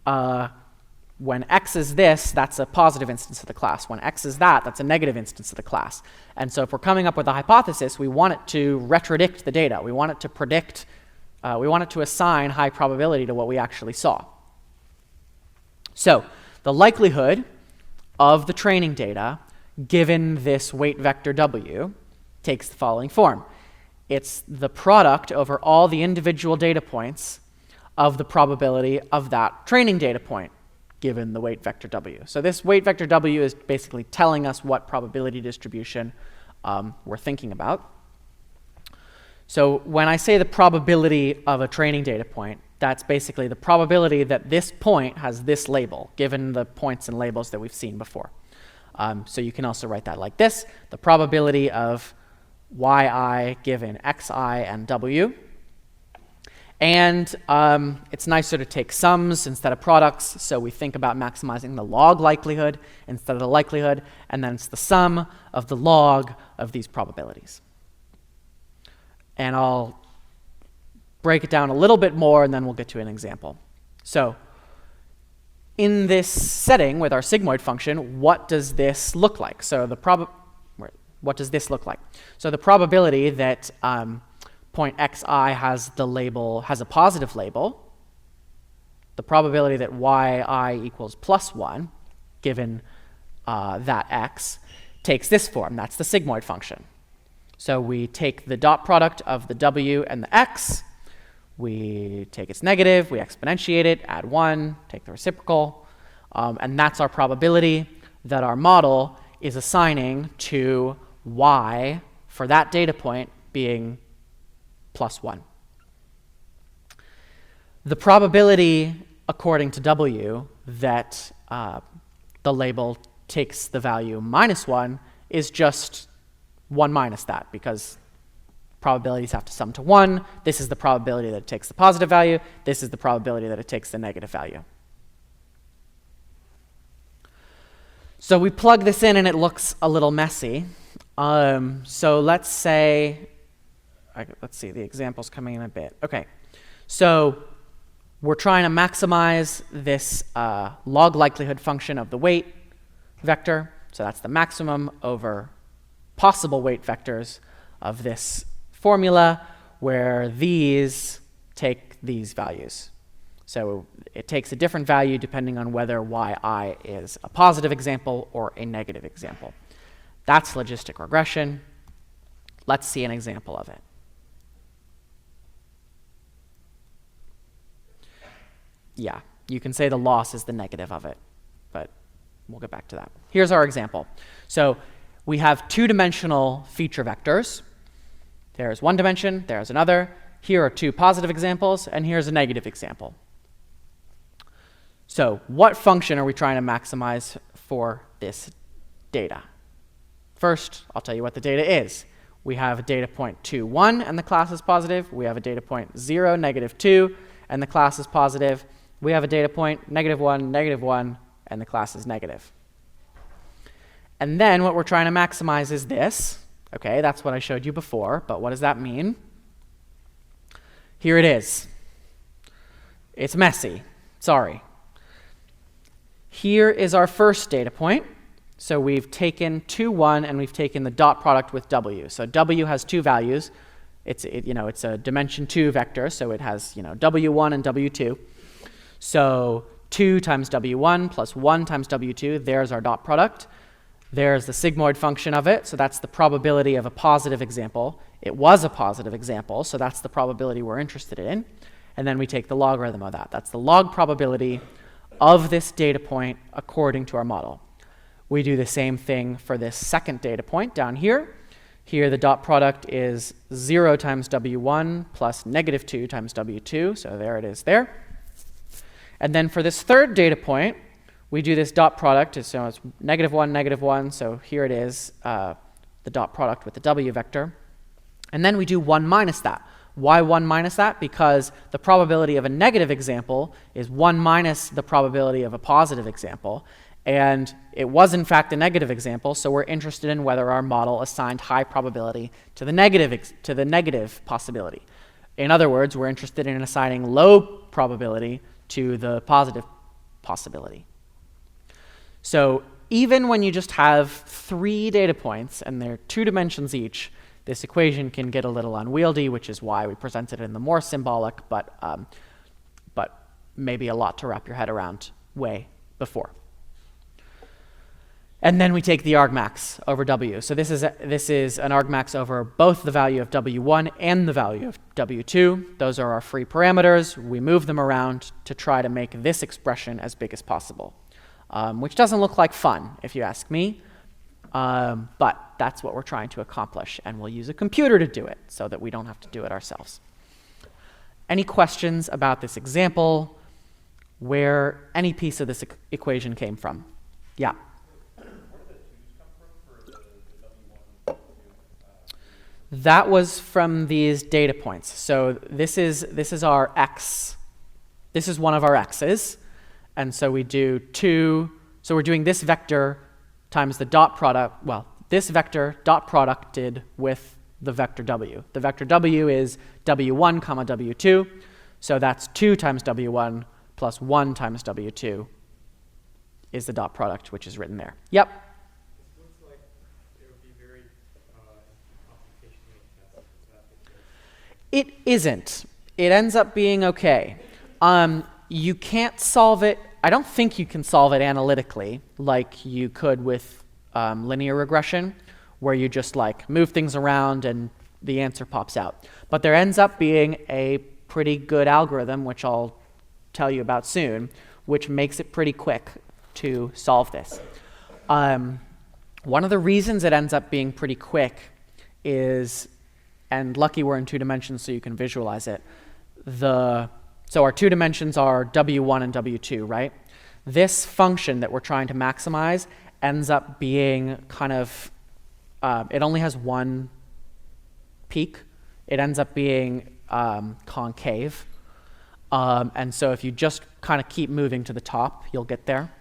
when x is this, that's a positive instance of the class. When x is that, that's a negative instance of the class. And so if we're coming up with a hypothesis, we want it to retrodict the data. We want it to predict, we want it to assign high probability to what we actually saw. So the likelihood of the training data given this weight vector W takes the following form. It's the product over all the individual data points of the probability of that training data point given the weight vector W. So this weight vector W is basically telling us what probability distribution we're thinking about. So when I say the probability of a training data point, that's basically the probability that this point has this label, given the points and labels that we've seen before. So you can also write that like this: the probability of yi given xi and w. And it's nicer to take sums instead of products, so we think about maximizing the log likelihood instead of the likelihood, and then it's the sum of the log of these probabilities. And I'll break it down a little bit more, and then we'll get to an example. So in this setting with our sigmoid function, what does this look like? So what does this look like? So the probability that point xi has a positive label, the probability that yi equals +1, given that x, takes this form. That's the sigmoid function. So we take the dot product of the w and the x, we take its negative, we exponentiate it, add 1, take the reciprocal, and that's our probability that our model is assigning to y for that data point being +1. The probability, according to W, that the label takes the value -1 is just 1 minus that, because probabilities have to sum to 1. This is the probability that it takes the positive value. This is the probability that it takes the negative value. So we plug this in and it looks a little messy. So let's say, let's see, the example's coming in a bit. Okay, so we're trying to maximize this log likelihood function of the weight vector. So that's the maximum over possible weight vectors of this formula, where these take these values. So it takes a different value depending on whether yi is a positive example or a negative example. That's logistic regression. Let's see an example of it. Yeah, you can say the loss is the negative of it, but we'll get back to that. Here's our example. So we have two-dimensional feature vectors. There's one dimension, there's another. Here are two positive examples, and here's a negative example. So what function are we trying to maximize for this data? First, I'll tell you what the data is. We have a data point 2, 1, and the class is positive. We have a data point 0, -2, and the class is positive. We have a data point -1, -1, and the class is negative. And then what we're trying to maximize is this. Okay, that's what I showed you before, but what does that mean? Here it is. It's messy. Sorry. Here is our first data point. So we've taken 2, 1, and we've taken the dot product with W. So W has two values. It's a dimension 2 vector, so it has W1 and W2. So 2 times W1 plus 1 times W2, there's our dot product. There's the sigmoid function of it, so that's the probability of a positive example. It was a positive example, so that's the probability we're interested in. And then we take the logarithm of that. That's the log probability of this data point according to our model. We do the same thing for this second data point down here. Here the dot product is 0 times W1 plus -2 times W2, so there it is there. And then for this third data point, we do this dot product, so it's -1, -1, so here it is, the dot product with the W vector. And then we do 1 minus that. Why 1 minus that? Because the probability of a negative example is 1 minus the probability of a positive example. And it was, in fact, a negative example, so we're interested in whether our model assigned high probability to the negative possibility. In other words, we're interested in assigning low probability to the positive possibility. So even when you just have 3 data points, and they're 2 dimensions each, this equation can get a little unwieldy, which is why we presented it in the more symbolic, but maybe a lot to wrap your head around way before. And then we take the argmax over W. So this is an argmax over both the value of W1 and the value of W2. Those are our free parameters. We move them around to try to make this expression as big as possible, which doesn't look like fun, if you ask me. But that's what we're trying to accomplish, and we'll use a computer to do it so that we don't have to do it ourselves. Any questions about this example, where any piece of this equation came from? Yeah? That was from these data points. So this is our x. This is one of our x's. And so we do 2. So we're doing this vector times the dot product. Well, this vector dot producted with the vector w. The vector w is w1 comma w2. So that's 2 times w1 plus 1 times w2 is the dot product, which is written there. Yep. This looks like it would be very computationally intensive. Is that the case? It isn't. It ends up being okay. You can't solve it. I don't think you can solve it analytically like you could with linear regression, where you just like move things around and the answer pops out. But there ends up being a pretty good algorithm, which I'll tell you about soon, which makes it pretty quick to solve this. One of the reasons it ends up being pretty quick is, and lucky we're in 2 dimensions so you can visualize it, the So our two dimensions are W1 and W2, right? This function that we're trying to maximize ends up being kind of, it only has one peak. It ends up being concave. And so if you just kind of keep moving to the top, you'll get there.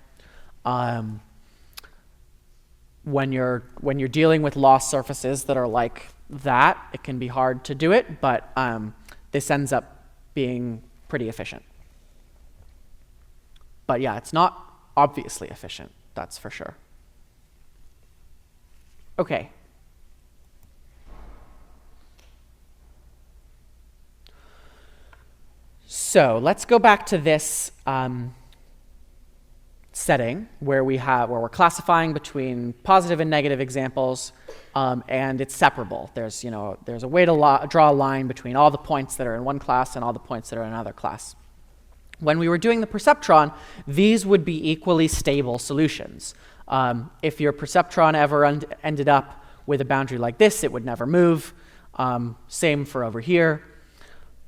When you're dealing with lost surfaces that are like that, it can be hard to do it, but this ends up being pretty efficient. But yeah, it's not obviously efficient, that's for sure. Okay. So let's go back to this setting where we're classifying between positive and negative examples, and it's separable. There's a way to draw a line between all the points that are in one class and all the points that are in another class. When we were doing the perceptron, these would be equally stable solutions. If your perceptron ever ended up with a boundary like this, it would never move. Same for over here.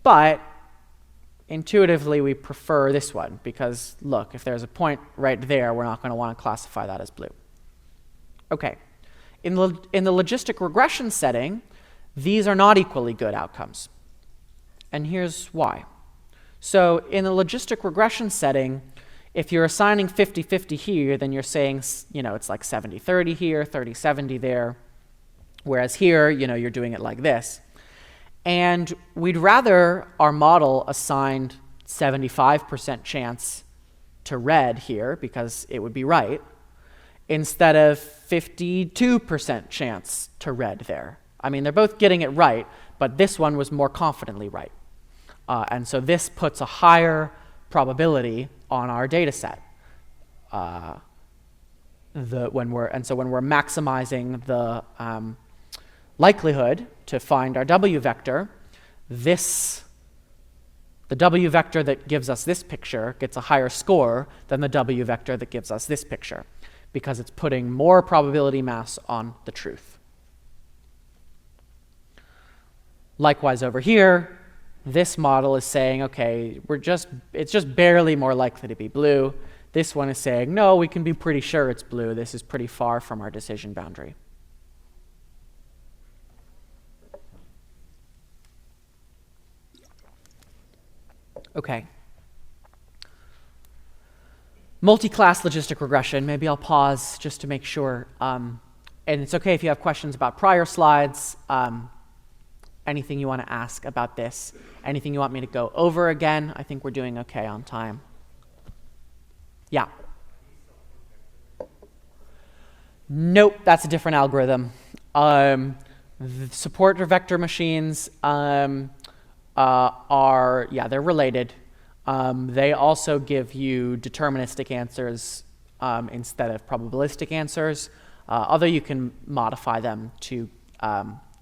But intuitively, we prefer this one because, look, if there's a point right there, we're not going to want to classify that as blue. Okay. In the logistic regression setting, these are not equally good outcomes. And here's why. So in the logistic regression setting, if you're assigning 50-50 here, then you're saying, it's like 70-30 here, 30-70 there. Whereas here, you're doing it like this. And we'd rather our model assigned 75% chance to red here because it would be right, instead of 52% chance to red there. I mean, they're both getting it right, but this one was more confidently right. And so this puts a higher probability on our data set. When we're maximizing the likelihood to find our W vector, the W vector that gives us this picture gets a higher score than the W vector that gives us this picture, because it's putting more probability mass on the truth. Likewise over here, this model is saying, okay, it's just barely more likely to be blue. This one is saying, no, we can be pretty sure it's blue. This is pretty far from our decision boundary. Okay. Multiclass logistic regression. Maybe I'll pause just to make sure. And it's okay if you have questions about prior slides. Anything you want to ask about this? Anything you want me to go over again? I think we're doing okay on time. Yeah. Nope, that's a different algorithm. The support vector machines they're related. They also give you deterministic answers instead of probabilistic answers, although you can modify them to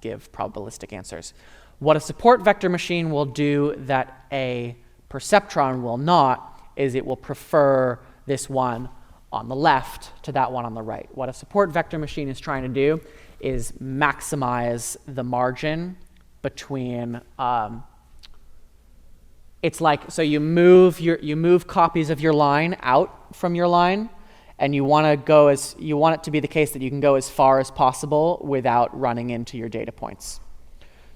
give probabilistic answers. What a support vector machine will do that a perceptron will not is it will prefer this one on the left to that one on the right. What a support vector machine is trying to do is maximize the margin between it's like, so you move copies of your line out from your line, and you want it to be the case that you can go as far as possible without running into your data points.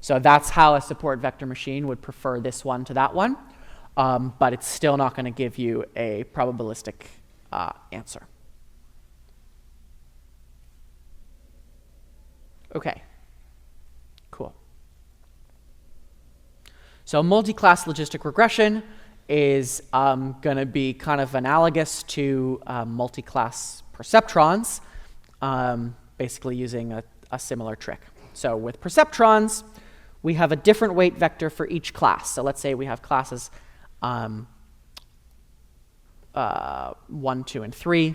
So that's how a support vector machine would prefer this one to that one, but it's still not going to give you a probabilistic answer. Okay, cool. So multiclass logistic regression is going to be kind of analogous to multiclass perceptrons, basically using a similar trick. So with perceptrons, we have a different weight vector for each class. So let's say we have classes 1, 2, and 3.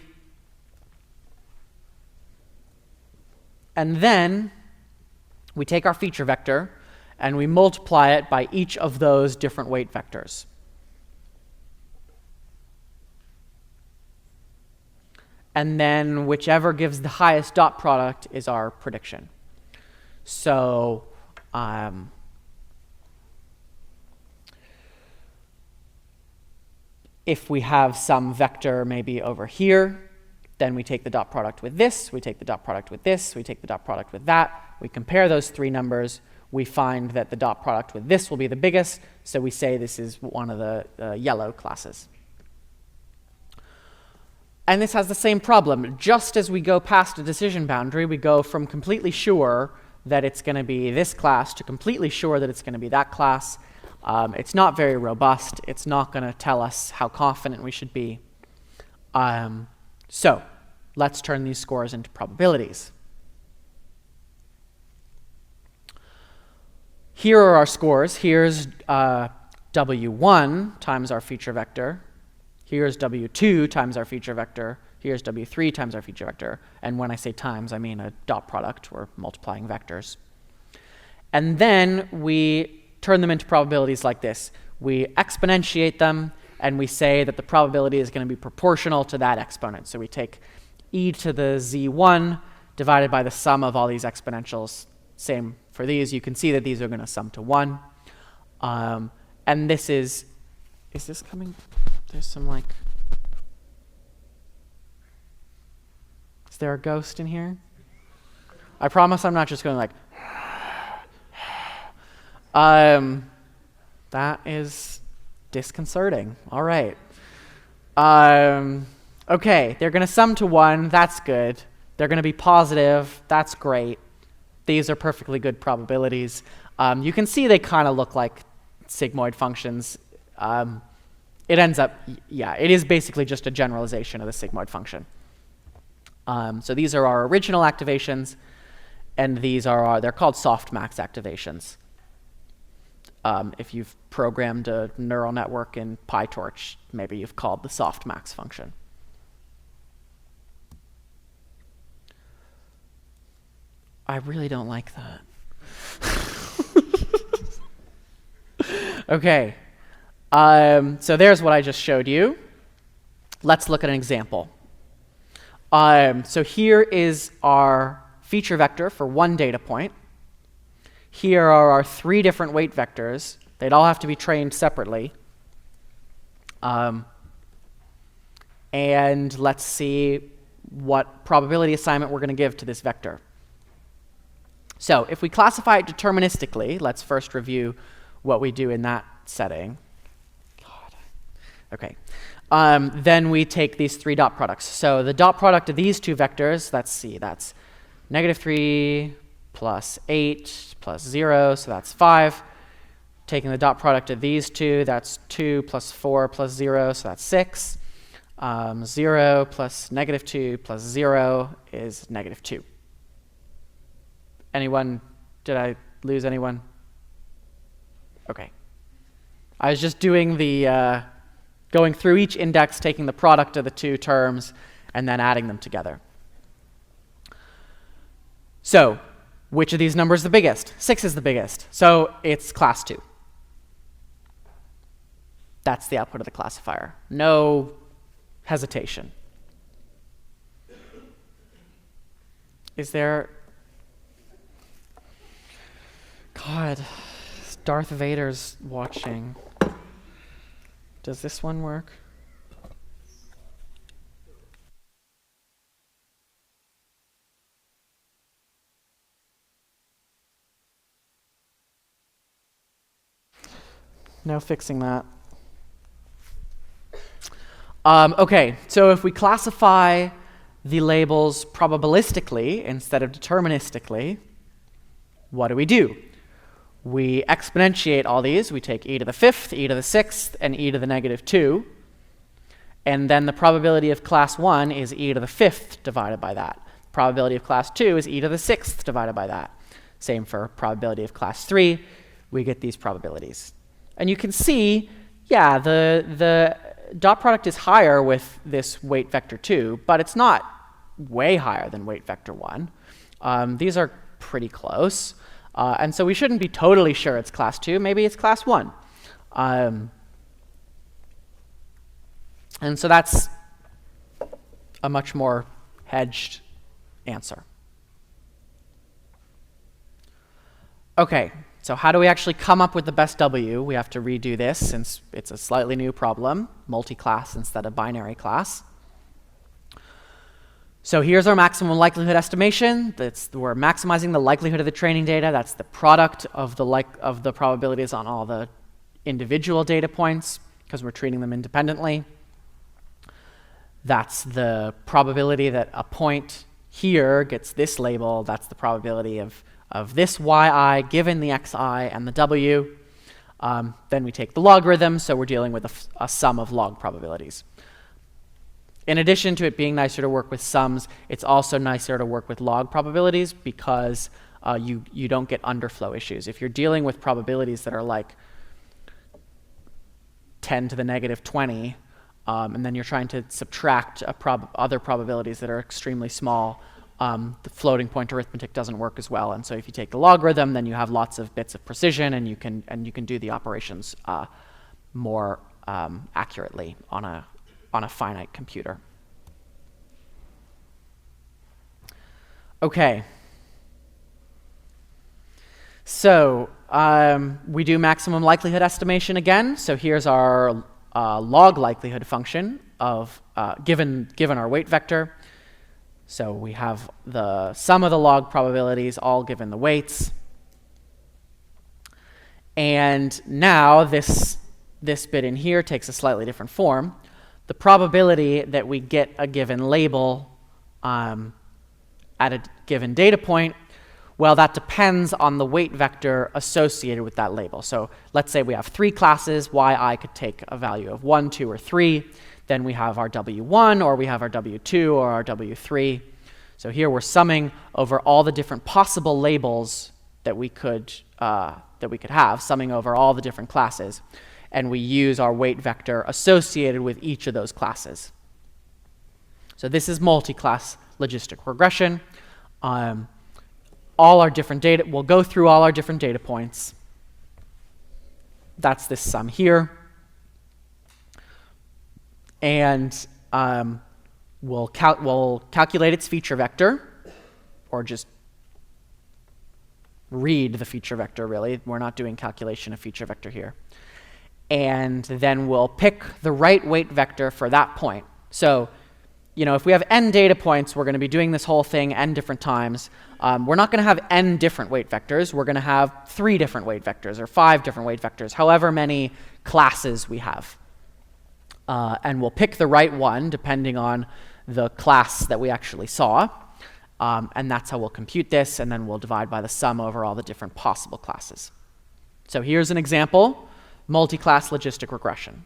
And then we take our feature vector and we multiply it by each of those different weight vectors. And then whichever gives the highest dot product is our prediction. So If we have some vector maybe over here, then we take the dot product with this, we take the dot product with this, we take the dot product with that, we compare those three numbers, we find that the dot product with this will be the biggest, so we say this is one of the yellow classes. And this has the same problem. Just as we go past a decision boundary, we go from completely sure that it's going to be this class to completely sure that it's going to be that class. It's not very robust. It's not going to tell us how confident we should be. So let's turn these scores into probabilities. Here are our scores. Here's W1 times our feature vector. Here's W2 times our feature vector. Here's W3 times our feature vector. And when I say times, I mean a dot product. We're multiplying vectors. And then we turn them into probabilities like this. We exponentiate them, and we say that the probability is going to be proportional to that exponent. So we take e to the z1 divided by the sum of all these exponentials. Same for these. You can see that these are going to sum to 1. And this is this coming? There's some like, is there a ghost in here? I promise I'm not just going like, that is disconcerting. All right. Okay, they're going to sum to 1. That's good. They're going to be positive. That's great. These are perfectly good probabilities. You can see they kind of look like sigmoid functions. It ends up, yeah, it is basically just a generalization of the sigmoid function. So these are our original activations, and these are they're called softmax activations. If you've programmed a neural network in PyTorch, maybe you've called the softmax function. I really don't like that. Okay. So there's what I just showed you. Let's look at an example. So here is our feature vector for one data point. Here are our 3 different weight vectors. They'd all have to be trained separately. And let's see what probability assignment we're going to give to this vector. So if we classify it deterministically, let's first review what we do in that setting. Okay. Then we take these 3 dot products. So the dot product of these 2 vectors, let's see, that's -3 plus 8 plus 0, so that's 5. Taking the dot product of these 2, that's 2 plus 4 plus 0, so that's 6. 0 plus -2 plus 0 is -2. Anyone? Did I lose anyone? Okay. I was just doing the going through each index, taking the product of the 2 terms, and then adding them together. So, which of these numbers is the biggest? 6 is the biggest. So it's class 2. That's the output of the classifier. No hesitation. Is there... God, Darth Vader's watching. Does this one work? No fixing that. Okay, so if we classify the labels probabilistically instead of deterministically, what do? We exponentiate all these. We take e to the 5th, e to the 6th, and e to the -2. And then the probability of class 1 is e to the 5th divided by that. Probability of class 2 is e to the 6th divided by that. Same for probability of class 3. We get these probabilities. And you can see, yeah, the dot product is higher with this weight vector 2, but it's not way higher than weight vector 1. These are pretty close. And so we shouldn't be totally sure it's class 2. Maybe it's class 1. And so that's a much more hedged answer. Okay, So how do we actually come up with the best W? We have to redo this since it's a slightly new problem, multi-class instead of binary class. So here's our maximum likelihood estimation. We're maximizing the likelihood of the training data. That's the product of the probabilities on all the individual data points because we're treating them independently. That's the probability that a point here gets this label. That's the probability of this yi given the xi and the w. Then we take the logarithm, so we're dealing with a sum of log probabilities. In addition to it being nicer to work with sums, it's also nicer to work with log probabilities because you don't get underflow issues. If you're dealing with probabilities that are like 10 to the negative 20, and then you're trying to subtract other probabilities that are extremely small, the floating point arithmetic doesn't work as well. And so if you take the logarithm, then you have lots of bits of precision, and you can do the operations more accurately on a finite computer. Okay. So we do maximum likelihood estimation again. So here's our log likelihood function of given our weight vector. So we have the sum of the log probabilities all given the weights. And now this bit in here takes a slightly different form. The probability that we get a given label at a given data point, well, that depends on the weight vector associated with that label. So let's say we have 3 classes. Yi could take a value of 1, 2, or 3. Then we have our W1, or we have our W2, or our W3. So here we're summing over all the different possible labels that we could have, summing over all the different classes. And we use our weight vector associated with each of those classes. So this is multi-class logistic regression. All our different data, we'll go through all our different data points. That's this sum here. And we'll calculate its feature vector, or just read the feature vector, really. We're not doing calculation of feature vector here. And then we'll pick the right weight vector for that point. So, if we have n data points, we're going to be doing this whole thing n different times. We're not going to have n different weight vectors. We're going to have 3 different weight vectors or 5 different weight vectors, however many classes we have. And we'll pick the right one depending on the class that we actually saw. And that's how we'll compute this, and then we'll divide by the sum over all the different possible classes. So here's an example, multi-class logistic regression.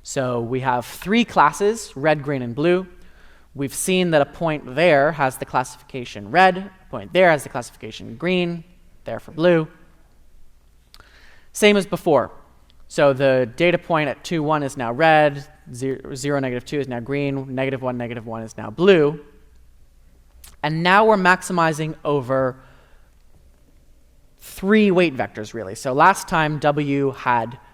So we have 3 classes, red, green, and blue. We've seen that a point there has the classification red, a point there has the classification green, there for blue. Same as before. So the data point at 2, 1 is now red, 0, negative 2 is now green, negative 1 is now blue. And now we're maximizing over 3 weight vectors, really. So last time W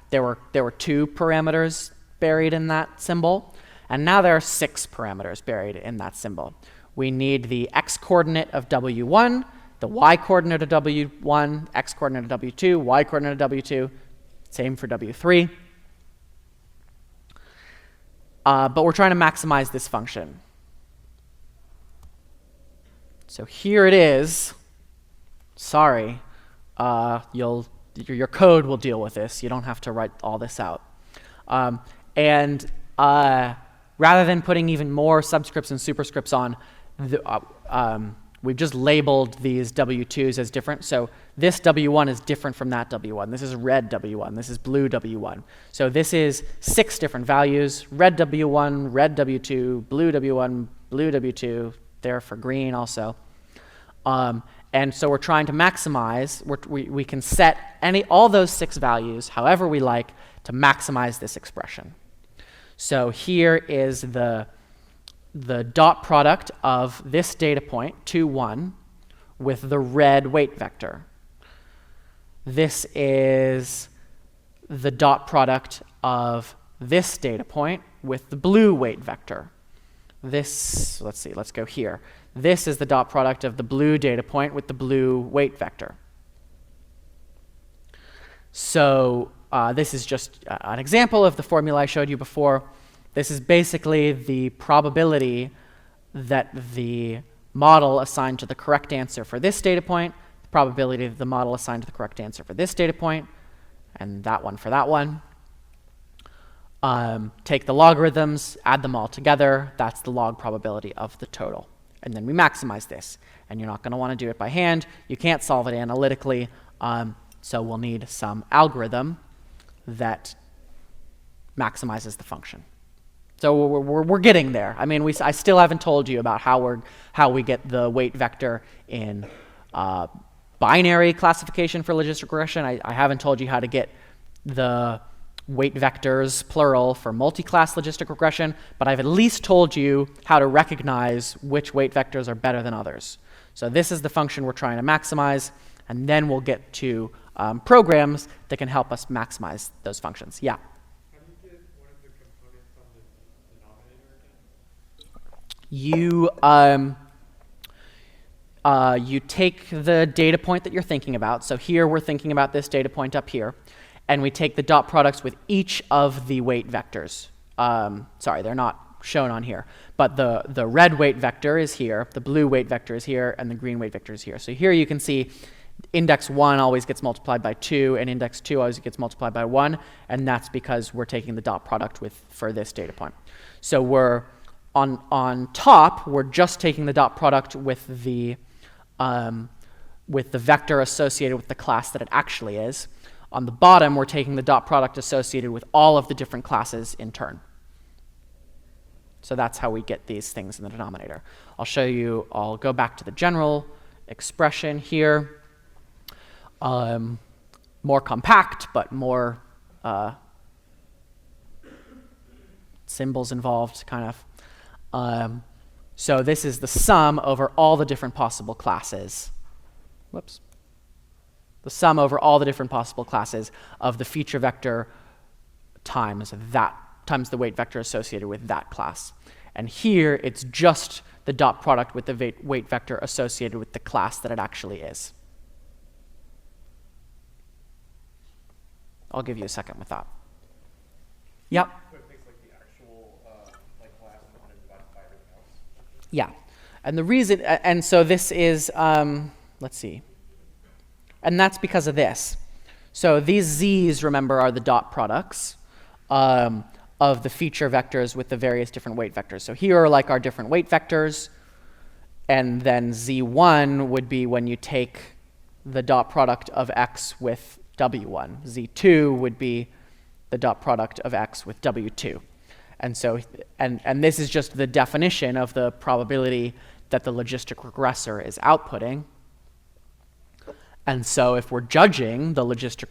there were 2 parameters buried in that symbol, and now there are 6 parameters buried in that symbol. We need the x-coordinate of W1, the y-coordinate of W1, x-coordinate of W2, y-coordinate of W2, same for W3. But we're trying to maximize this function. So here it is. Sorry, your code will deal with this. You don't have to write all this out. And rather than putting even more subscripts and superscripts on, we've just labeled these W2s as different. So this W1 is different from that W1. This is red W1. This is blue W1. So this is 6 different values: red W1, red W2, blue W1, blue W2, there for green also. And so we're trying to maximize, we can set all those 6 values however we like to maximize this expression. So here is the dot product of this data point, 2, 1, with the red weight vector. This is the dot product of this data point with the blue weight vector. This, let's go here. This is the dot product of the blue data point with the blue weight vector. So this is just an example of the formula I showed you before. This is basically the probability that the model assigned to the correct answer for this data point, the probability that the model assigned to the correct answer for this data point, and that one for that one. Take the logarithms, add them all together. That's the log probability of the total. And then we maximize this. And you're not going to want to do it by hand. You can't solve it analytically. So we'll need some algorithm that maximizes the function. So we're getting there. I mean, I still haven't told you about how we get the weight vector in binary classification for logistic regression. I haven't told you how to get the weight vectors, plural, for multiclass logistic regression, but I've at least told you how to recognize which weight vectors are better than others. So this is the function we're trying to maximize, and then we'll get to programs that can help us maximize those functions. Yeah? How do you get one of the components on the denominator again? You take the data point that you're thinking about. So here we're thinking about this data point up here. And we take the dot products with each of the weight vectors. Sorry, they're not shown on here. But the red weight vector is here, the blue weight vector is here, and the green weight vector is here. So here you can see index 1 always gets multiplied by 2, and index 2 always gets multiplied by 1. And that's because we're taking the dot product for this data point. So we're on top, we're just taking the dot product with the vector associated with the class that it actually is. On the bottom, we're taking the dot product associated with all of the different classes in turn. So that's how we get these things in the denominator. I'll show you, I'll go back to the general expression here. More compact, but more symbols involved, kind of. So this is the sum over all the different possible classes. Whoops. The sum over all the different possible classes of the feature vector times the weight vector associated with that class. And here, it's just the dot product with the weight vector associated with the class that it actually is. I'll give you a second with that. Yep. So it takes like the actual class and then divided by everything else? Yeah. And the reason, and so this is, let's see. And that's because of this. So these z's, remember, are the dot products of the feature vectors with the various different weight vectors. So here are like our different weight vectors. And then z1 would be when you take the dot product of x with w1. z2 would be the dot product of x with w2. And so, and this is just the definition of the probability that the logistic regressor is outputting. And so if we're judging the logistic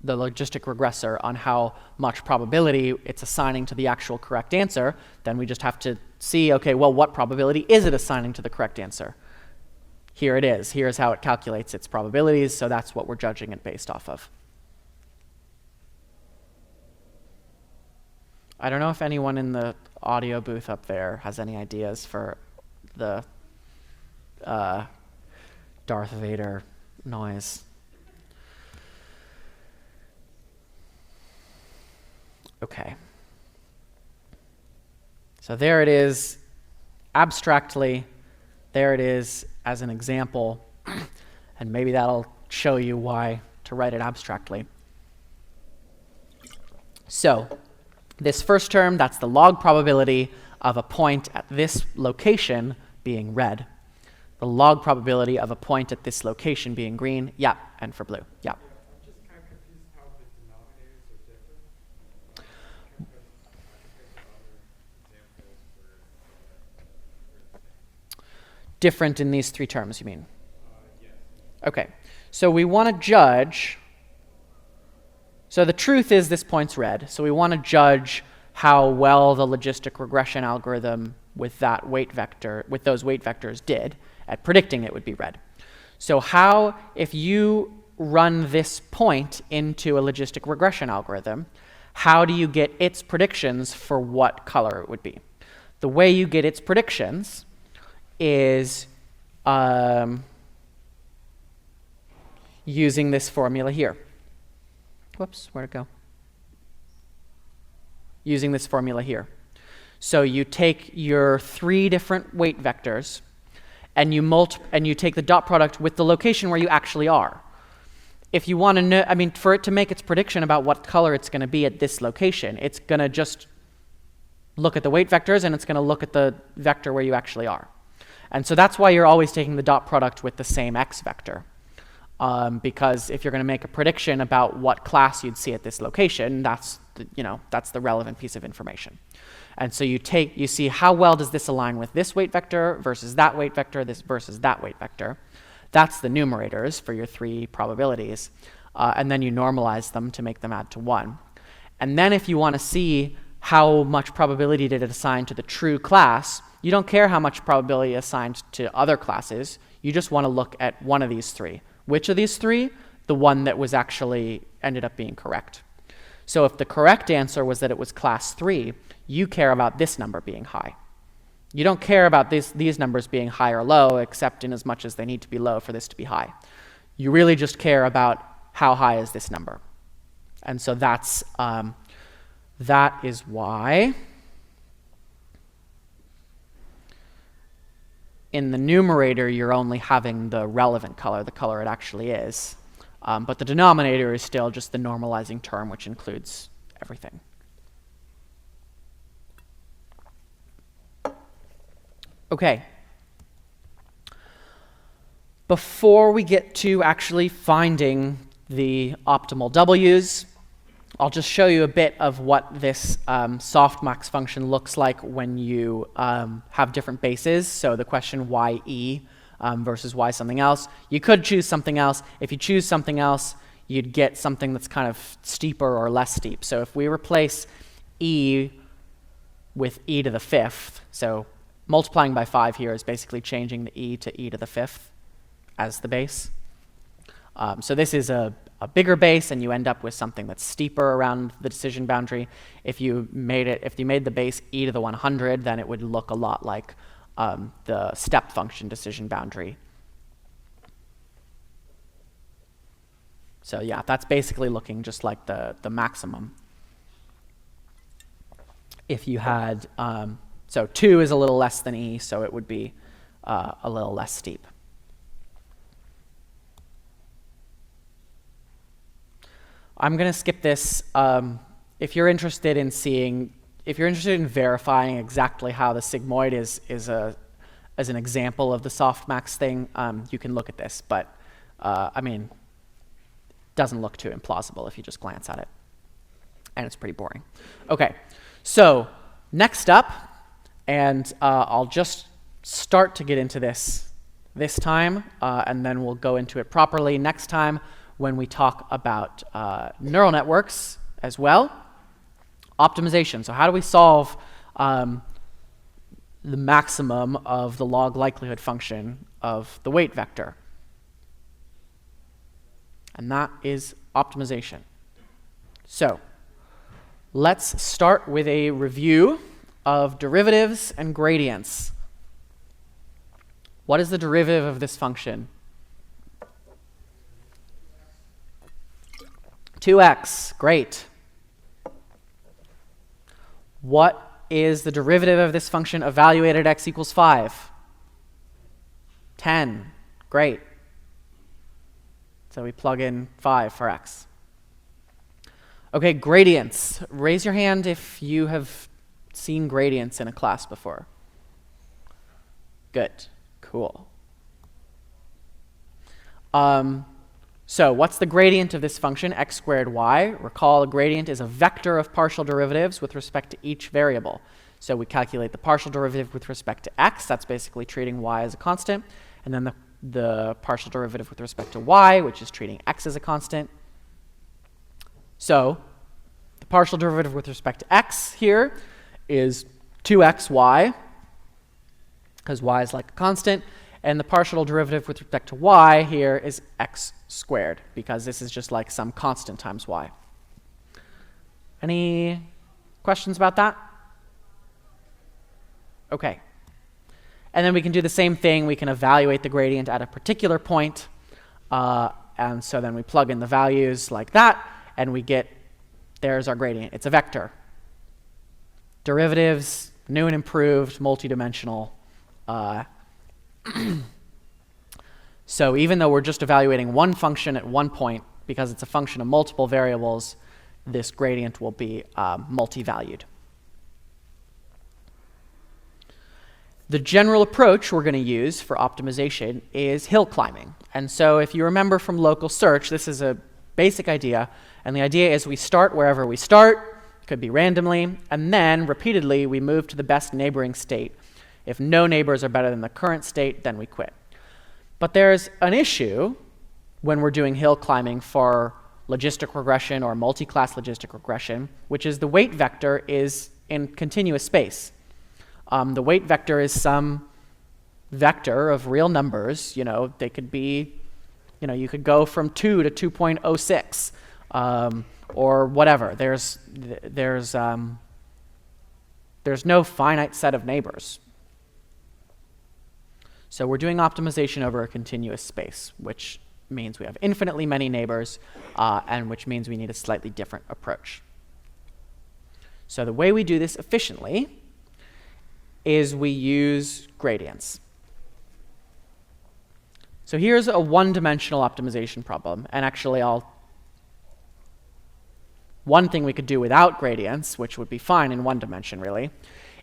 regressor on how much probability it's assigning to the actual correct answer, then we just have to see, okay, well, what probability is it assigning to the correct answer? Here it is. Here's how it calculates its probabilities, so that's what we're judging it based off of. I don't know if anyone in the audio booth up there has any ideas for the Darth Vader noise. Okay. So there it is abstractly. There it is as an example. And maybe that'll show you why to write it abstractly. So this first term, that's the log probability of a point at this location being red. The log probability of a point at this location being green, yeah, and for blue, yeah. I'm just kind of confused how the denominators are different. Compared to other examples where Different in these three terms, you mean? yes. Okay, so we want to judge, so the truth is this point's red, so we want to judge how well the logistic regression algorithm with that weight vector, with those weight vectors did at predicting it would be red. So how, if you run this point into a logistic regression algorithm, how do you get its predictions for what color it would be? The way you get its predictions is using this formula here. whoops, where'd it go? Using this formula here. So you take your 3 different weight vectors, and you take the dot product with the location where you actually are. If you want to know, I mean, for it to make its prediction about what color it's going to be at this location, it's going to just look at the weight vectors, and it's going to look at the vector where you actually are. And so that's why you're always taking the dot product with the same x vector. Because if you're going to make a prediction about what class you'd see at this location, that's the relevant piece of information. And so you see how well does this align with this weight vector versus that weight vector, this versus that weight vector. That's the numerators for your 3 probabilities. And then you normalize them to make them add to 1. And then if you want to see how much probability did it assign to the true class, you don't care how much probability assigned to other classes. You just want to look at one of these 3. Which of these 3? The one that was actually ended up being correct. So if the correct answer was that it was class 3, you care about this number being high. You don't care about these numbers being high or low, except in as much as they need to be low for this to be high. You really just care about how high is this number. And so that is why in the numerator you're only having the relevant color, the color it actually is. But the denominator is still just the normalizing term, which includes everything. Okay. Before we get to actually finding the optimal W's, I'll just show you a bit of what this softmax function looks like when you have different bases. So the question why E versus why something else. You could choose something else. If you choose something else, you'd get something that's kind of steeper or less steep. So if we replace E with e to the 5th, so multiplying by 5 here is basically changing the e to e to the 5th as the base. So this is a bigger base, and you end up with something that's steeper around the decision boundary. If you made the base e to the 100, then it would look a lot like the step function decision boundary. So yeah, that's basically looking just like the maximum. If you had, so 2 is a little less than e, so it would be a little less steep. I'm going to skip this. If you're interested in verifying exactly how the sigmoid is as an example of the softmax thing, you can look at this. But I mean, it doesn't look too implausible if you just glance at it, and it's pretty boring. Okay, so next up, and I'll just start to get into this time, and then we'll go into it properly next time when we talk about neural networks as well. Optimization. So how do we solve the maximum of the log likelihood function of the weight vector? And that is optimization. So let's start with a review of derivatives and gradients. What is the derivative of this function? 2x, great. What is the derivative of this function evaluated at x equals 5? 10, great. So we plug in 5 for x. Okay, gradients. Raise your hand if you have seen gradients in a class before. Good, cool. So what's the gradient of this function, x squared y? Recall a gradient is a vector of partial derivatives with respect to each variable. So we calculate the partial derivative with respect to x. That's basically treating y as a constant. And then the partial derivative with respect to y, which is treating x as a constant. So the partial derivative with respect to x here is 2xy, because y is like a constant. And the partial derivative with respect to y here is x squared, because this is just like some constant times y. Any questions about that? Okay. And then we can do the same thing. We can evaluate the gradient at a particular point. And so then we plug in the values like that. and we get, there's our gradient. It's a vector. Derivatives, new and improved, multidimensional. So even though we're just evaluating one function at one point, because it's a function of multiple variables, this gradient will be multi-valued. The general approach we're going to use for optimization is hill climbing. And so if you remember from local search, this is a basic idea. And the idea is we start wherever we start, could be randomly, and then repeatedly we move to the best neighboring state. If no neighbors are better than the current state, then we quit. But there's an issue when we're doing hill climbing for logistic regression or multi-class logistic regression, which is the weight vector is in continuous space. The weight vector is some vector of real numbers. You know, they could be, you know, you could go from 2 to 2.06 or whatever. There's no finite set of neighbors. So we're doing optimization over a continuous space, which means we have infinitely many neighbors, and which means we need a slightly different approach. So the way we do this efficiently is we use gradients. So here's a one-dimensional optimization problem, and actually one thing we could do without gradients, which would be fine in one dimension really,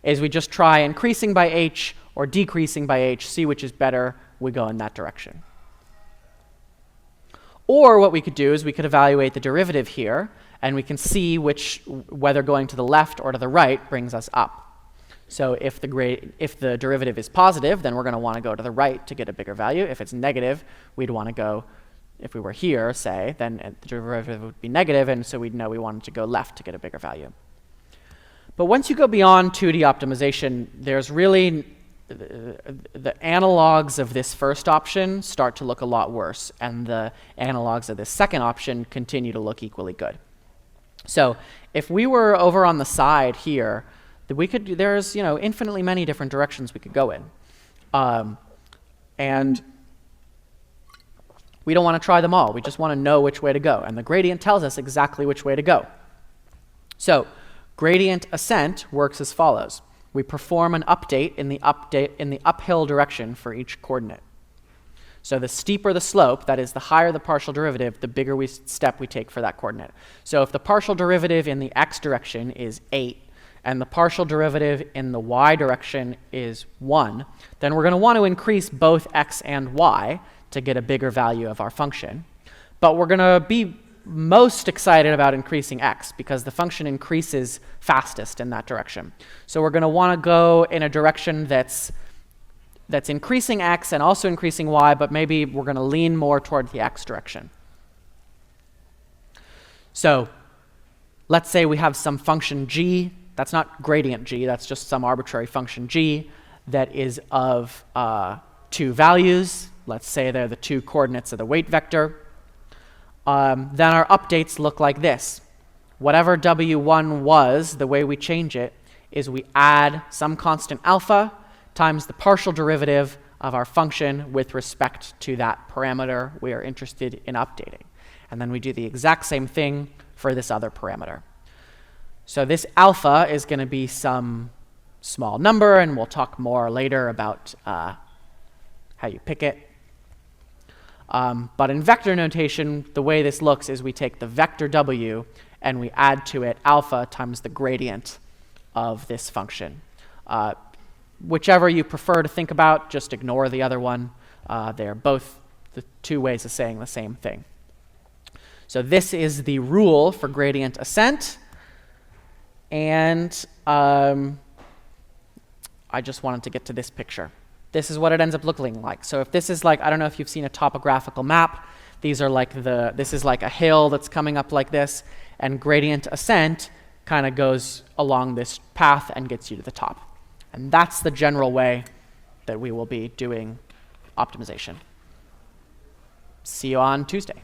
is we just try increasing by h or decreasing by h, see which is better, we go in that direction. Or what we could do is we could evaluate the derivative here, and we can see whether going to the left or to the right brings us up. So if the derivative is positive, then we're going to want to go to the right to get a bigger value. If it's negative, we'd want to go, if we were here, say, then the derivative would be negative, and so we'd know we wanted to go left to get a bigger value. But once you go beyond 2D optimization, there's really the analogs of this first option start to look a lot worse, and the analogs of this second option continue to look equally good. So if we were over on the side here, there's infinitely many different directions we could go in, and we don't want to try them all. We just want to know which way to go, and the gradient tells us exactly which way to go. So gradient ascent works as follows. We perform an update in the uphill direction for each coordinate. So the steeper the slope, that is the higher the partial derivative, the bigger step we take for that coordinate. So if the partial derivative in the x direction is 8, and the partial derivative in the y direction is 1, then we're going to want to increase both x and y to get a bigger value of our function. But we're going to be most excited about increasing x because the function increases fastest in that direction. So we're going to want to go in a direction that's increasing x and also increasing y, but maybe we're going to lean more toward the x direction. So let's say we have some function g. That's not gradient g, that's just some arbitrary function g that is of 2 values. Let's say they're the 2 coordinates of the weight vector. Then our updates look like this. Whatever w1 was, the way we change it is we add some constant alpha times the partial derivative of our function with respect to that parameter we are interested in updating. And then we do the exact same thing for this other parameter. So this alpha is going to be some small number, and we'll talk more later about how you pick it. But in vector notation, the way this looks is we take the vector w and we add to it alpha times the gradient of this function. Whichever you prefer to think about, just ignore the other one. They're both the 2 ways of saying the same thing. So this is the rule for gradient ascent. And I just wanted to get to this picture. This is what it ends up looking like. So if this is like, I don't know if you've seen a topographical map. These are like this is like a hill that's coming up like this, and gradient ascent kind of goes along this path and gets you to the top. And that's the general way that we will be doing optimization. See you on Tuesday.